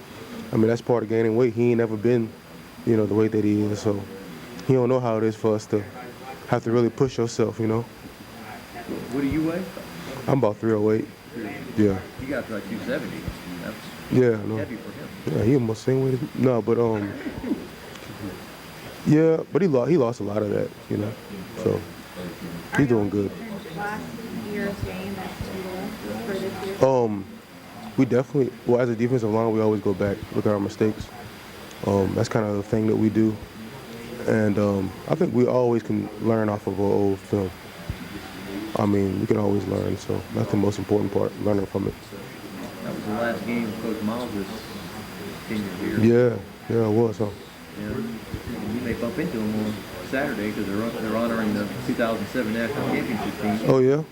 I mean, that's part of gaining weight. He ain't never been, you know, the weight that he is, so he don't know how it is for us to have to really push yourself, you know. What do you weigh? I'm about 308. Yeah. You got like 270. That's no. heavy for him. Yeah, he almost same weight as me. No, but Yeah, but he lost a lot of that, you know. So he's doing good. Last year's game for this year? We definitely, well, as a defensive line, we always go back, look at our mistakes. That's kind of the thing that we do. And I think we always can learn off of our old film. I mean, we can always learn, so that's the most important part, learning from it. That was the last game Coach Miles' senior year. Yeah, it was, huh? Yeah. You may bump into them on Saturday because they're honoring the 2007 National Championship team. Oh, yeah?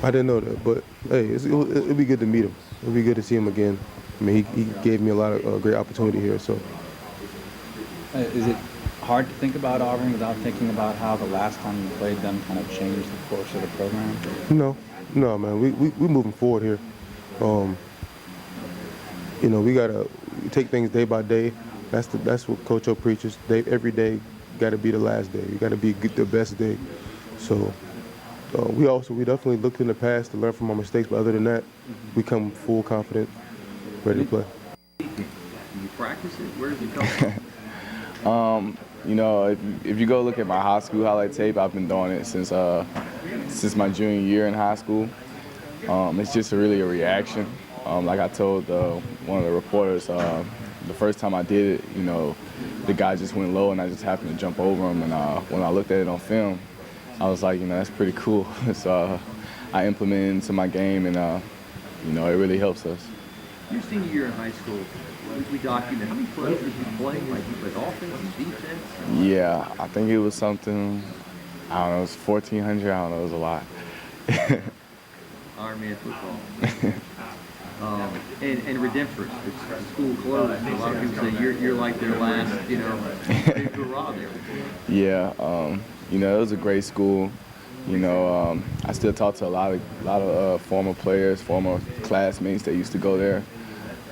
I didn't know that, but hey, it'll be good to meet him. It'll be good to see him again. I mean, he gave me a lot of great opportunity here, so. Is it hard to think about Auburn without thinking about how the last time you played them kind of changed the course of the program? No, man. We moving forward here. You know, we gotta take things day by day. That's what Coach O preaches. Every day got to be the last day. You got to be the best day. So we definitely looked in the past to learn from our mistakes. But other than that, we come full confident, ready to play. Do you practice it? Where does it come from? You know, if you go look at my high school highlight tape, I've been doing it since my junior year in high school. It's just really a reaction. Like I told one of the reporters, the first time I did it, you know, the guy just went low and I just happened to jump over him. And when I looked at it on film, I was like, you know, that's pretty cool. So I implemented it into my game, and you know, it really helps us. Your senior year in high school, we documented how many plays did you play? Like you played offense, defense? Yeah, I think it was something, I don't know, it was 1,400, I don't know, it was a lot. Ironman football. And Redemptorist, the school closed. A lot of people say you're like their last, you know, hurrah there. Yeah, you know, it was a great school. You know, I still talk to a lot of former players, former classmates that used to go there.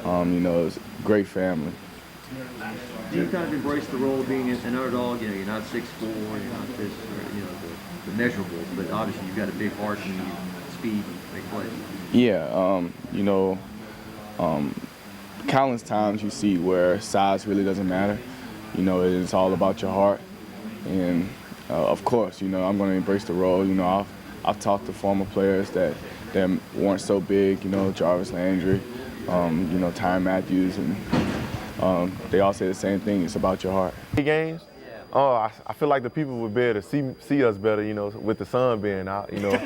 You know, it was a great family. Do you kind of embrace the role of being an underdog? You know, you're not 6'4", you're not this, you know, the measurables, but obviously you've got a big heart and speed and big plays. Yeah, you know, countless times you see where size really doesn't matter. You know, it's all about your heart. And of course, you know, I'm going to embrace the role. You know, I've talked to former players that weren't so big, you know, Jarvis Landry, you know, Tyrann Matthews, and they all say the same thing. It's about your heart. Games, I feel like the people would be able to see us better, you know, with the sun being out, you know.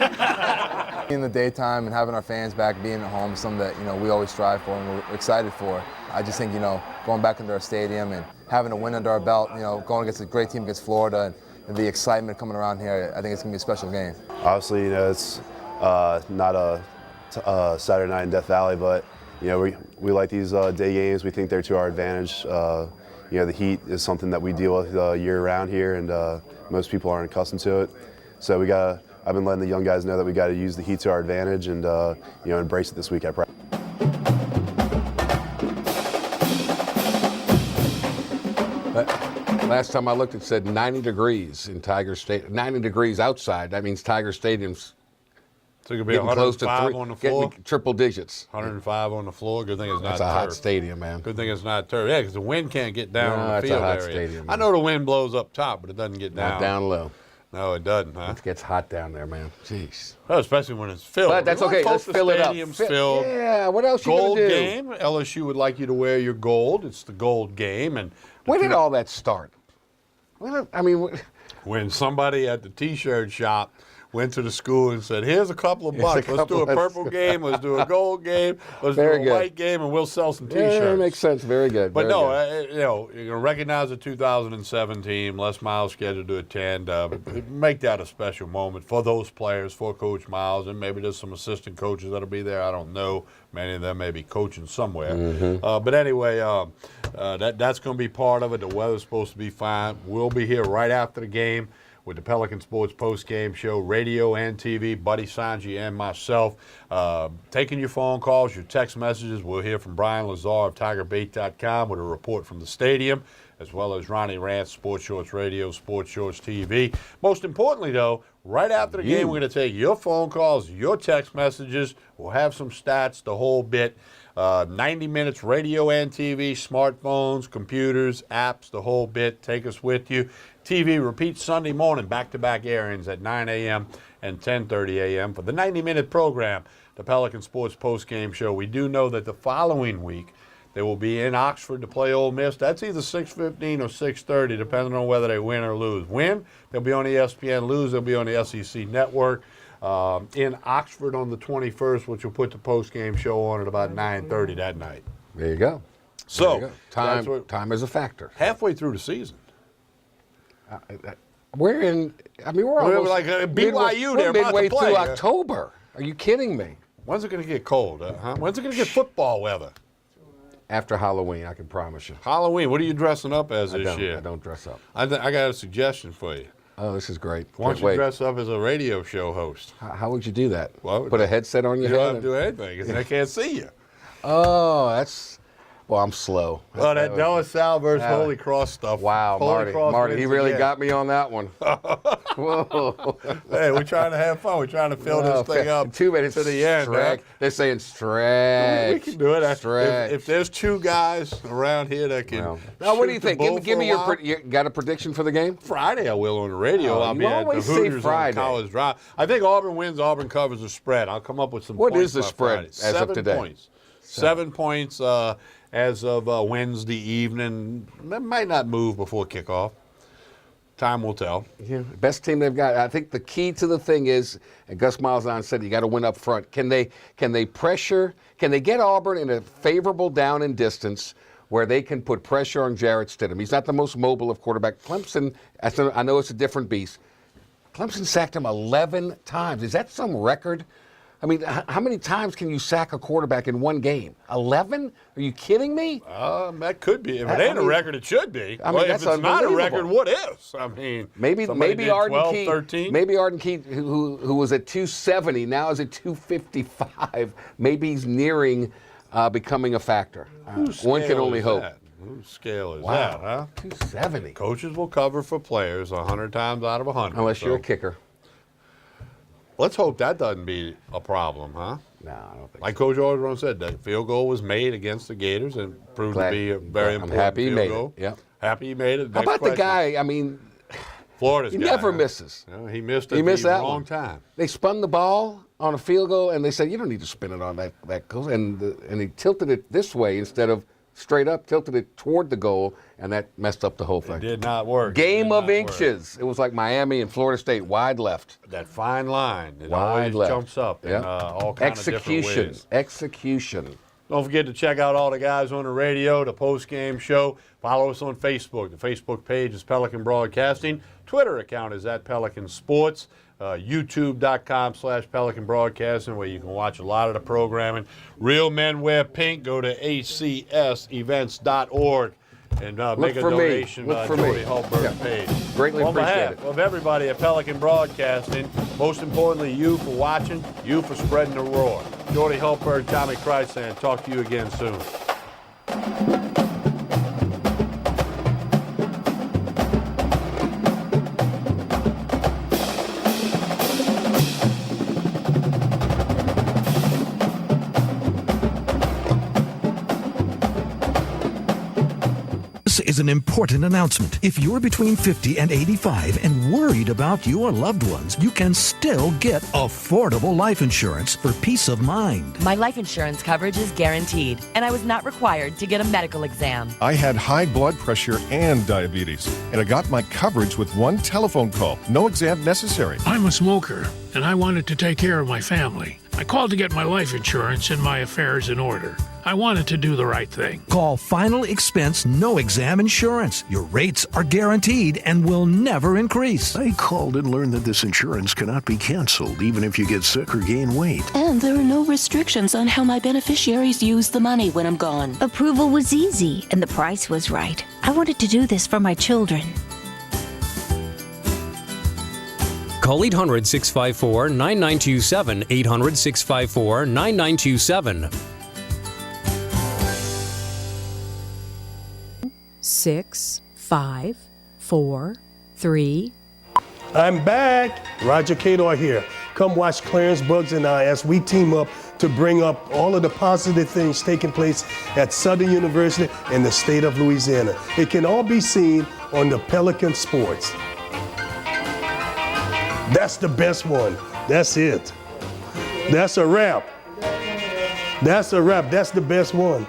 In the daytime and having our fans back, being at home is something that, you know, we always strive for and we're excited for. I just think, you know, going back into our stadium and having a win under our belt, you know, going against a great team against Florida and the excitement coming around here, I think it's going to be a special game. Obviously, you know, it's not a Saturday night in Death Valley, but, you know, we like these day games. We think they're to our advantage. You know, the heat is something that we deal with year-round here, and most people aren't accustomed to it. So I've been letting the young guys know that we got to use the heat to our advantage and, you know, embrace it this week at practice. Last time I looked, it said 90 degrees in Tiger Stadium. 90 degrees outside. That means Tiger Stadium's So it could be getting close to 105 on the floor. getting triple digits. 105 on the floor. Good thing it's not That's a hot turf. stadium, man. Good thing it's not turf. Yeah, because the wind can't get down No, on the it's a field hot area. stadium, I know the wind blows up top, but it doesn't get down. Not down low. No, it doesn't, huh? It gets hot down there, man. Jeez. Well, especially when it's filled. But that's We want okay. folks Let's fill it up. stadium's filled. Yeah, what else you Gold gonna do? game. LSU would like you to wear your gold. It's the gold game. And When did all that start? When somebody at the T-shirt shop went to the school and said, "Here's a couple of bucks. Let's do a purple game. Let's do a gold game. Let's do a white game, and we'll sell some T-shirts." Yeah, that makes sense. Very good. But Very no, good. you know, you're gonna recognize the 2007 team. Les Miles scheduled to attend. Make that a special moment for those players, for Coach Miles, and maybe there's some assistant coaches that'll be there. I don't know. Many of them may be coaching somewhere. But anyway, that's going to be part of it. The weather's supposed to be fine. We'll be here right after the game with the Pelican Sports post-game show, radio and TV, Buddy Sanji and myself, taking your phone calls, your text messages. We'll hear from Brian Lazar of TigerBait.com with a report from the stadium, as well as Ronnie Rance, Sports Shorts Radio, Sports Shorts TV. Most importantly, though, right after the game, we're going to take your phone calls, your text messages. We'll have some stats, the whole bit. 90 minutes radio and TV, smartphones, computers, apps, the whole bit. Take us with you. TV repeats Sunday morning, back-to-back airings at 9 a.m. and 10:30 a.m. for the 90-minute program, the Pelican Sports Postgame Show. We do know that the following week they will be in Oxford to play Ole Miss. That's either 6:15 or 6:30, depending on whether they win or lose. Win, they'll be on ESPN. Lose, they'll be on the SEC Network. In Oxford on the 21st, which will put the postgame show on at about 9:30 that night. There you go. So, time is a factor. Halfway through the season. We're almost like BYU. We're They're about midway to play. through October. Are you kidding me? When's it going to get cold? When's it going to get football weather? After Halloween, I can promise you. Halloween. What are you dressing up as this year? I don't dress up. I got a suggestion for you. Oh, this is great. Why don't you dress up as a radio show host? How would you do that? Well, put a headset on your head? You head? don't have to do anything because they can't see you. Oh, well, I'm slow. Well, that De La Salle versus Holy Cross stuff. Wow, Marty, he really got me on that one. Whoa. Hey, we're trying to have fun. We're trying to fill this thing up 2 minutes to the end. Stretch. They're saying stretch. We can do it. Stretch. If there's two guys around here that can. Now, what do you think? Give me you got a prediction for the game? Friday, I will on the radio. I'll be at the Hooters on College Drive. I think Auburn wins. Auburn covers the spread. I'll come up with some points. What is the spread as of today? 7 points. 7 points as of Wednesday evening. That might not move before kickoff. Time will tell. Yeah, best team they've got. I think the key to the thing is, and Gus Malzahn said, you got to win up front. Can they pressure? Can they get Auburn in a favorable down and distance where they can put pressure on Jarrett Stidham? He's not the most mobile of quarterback. Clemson, I know it's a different beast. Clemson sacked him 11 times. Is that some record? I mean, how many times can you sack a quarterback in one game? 11? Are you kidding me? That could be. If it ain't a record, it should be. I mean, if it's not a record, what is? I mean, maybe Arden 12, Key, 13? maybe Arden Key, who was at 270, now is at 255. Maybe he's nearing becoming a factor. One can only hope. Whose scale is Wow. that, huh? 270. Coaches will cover for players 100 times out of 100. Unless you're a kicker. Let's hope that doesn't be a problem, huh? No, I don't think Like Coach Orgeron said, that field goal was made against the Gators and proved to be a very important happy he field made goal. it. Yeah. Happy he made it. How about the guy? I mean, Florida's he guy, never huh? misses. You know, he missed He at missed the that wrong one. time. They spun the ball on a field goal, and they said, you don't need to spin it on that goal. And he tilted it this way instead of straight up, tilted it toward the goal, and that messed up the whole thing. It did not work. Game of inches. It was like Miami and Florida State, wide left. That fine line. It Wide always left. jumps up in all kinds of different ways. Execution. Don't forget to check out all the guys on the radio, the post-game show. Follow us on Facebook. The Facebook page is Pelican Broadcasting. Twitter account is @Pelican Sports. YouTube.com/Pelican Broadcasting, where you can watch a lot of the programming. Real Men Wear Pink. Go to acsevents.org and make a donation to Jordy Hultberg's page. Greatly on appreciate behalf it. of everybody at Pelican Broadcasting, most importantly, you for watching, you for spreading the roar. Jordy Hultberg, Tommy Krysan. Talk to you again soon. This is an important announcement. If you're between 50 and 85 and worried about your loved ones, you can still get affordable life insurance for peace of mind. My life insurance coverage is guaranteed, and I was not required to get a medical exam. I had high blood pressure and diabetes, and I got my coverage with one telephone call. No exam necessary. I'm a smoker, and I wanted to take care of my family. I called to get my life insurance and my affairs in order. I wanted to do the right thing. Call Final Expense No Exam Insurance. Your rates are guaranteed and will never increase. I called and learned that this insurance cannot be canceled even if you get sick or gain weight. And there are no restrictions on how my beneficiaries use the money when I'm gone. Approval was easy, and the price was right. I wanted to do this for my children. Call 800-654-9927, 800-654-9927. 6, 5, 4, 3. I'm back. Roger Cador here. Come watch Clarence Bugs and I as we team up to bring up all of the positive things taking place at Southern University in the state of Louisiana. It can all be seen on the Pelican Sports. That's the best one. That's it. That's a wrap. That's a wrap. That's the best one.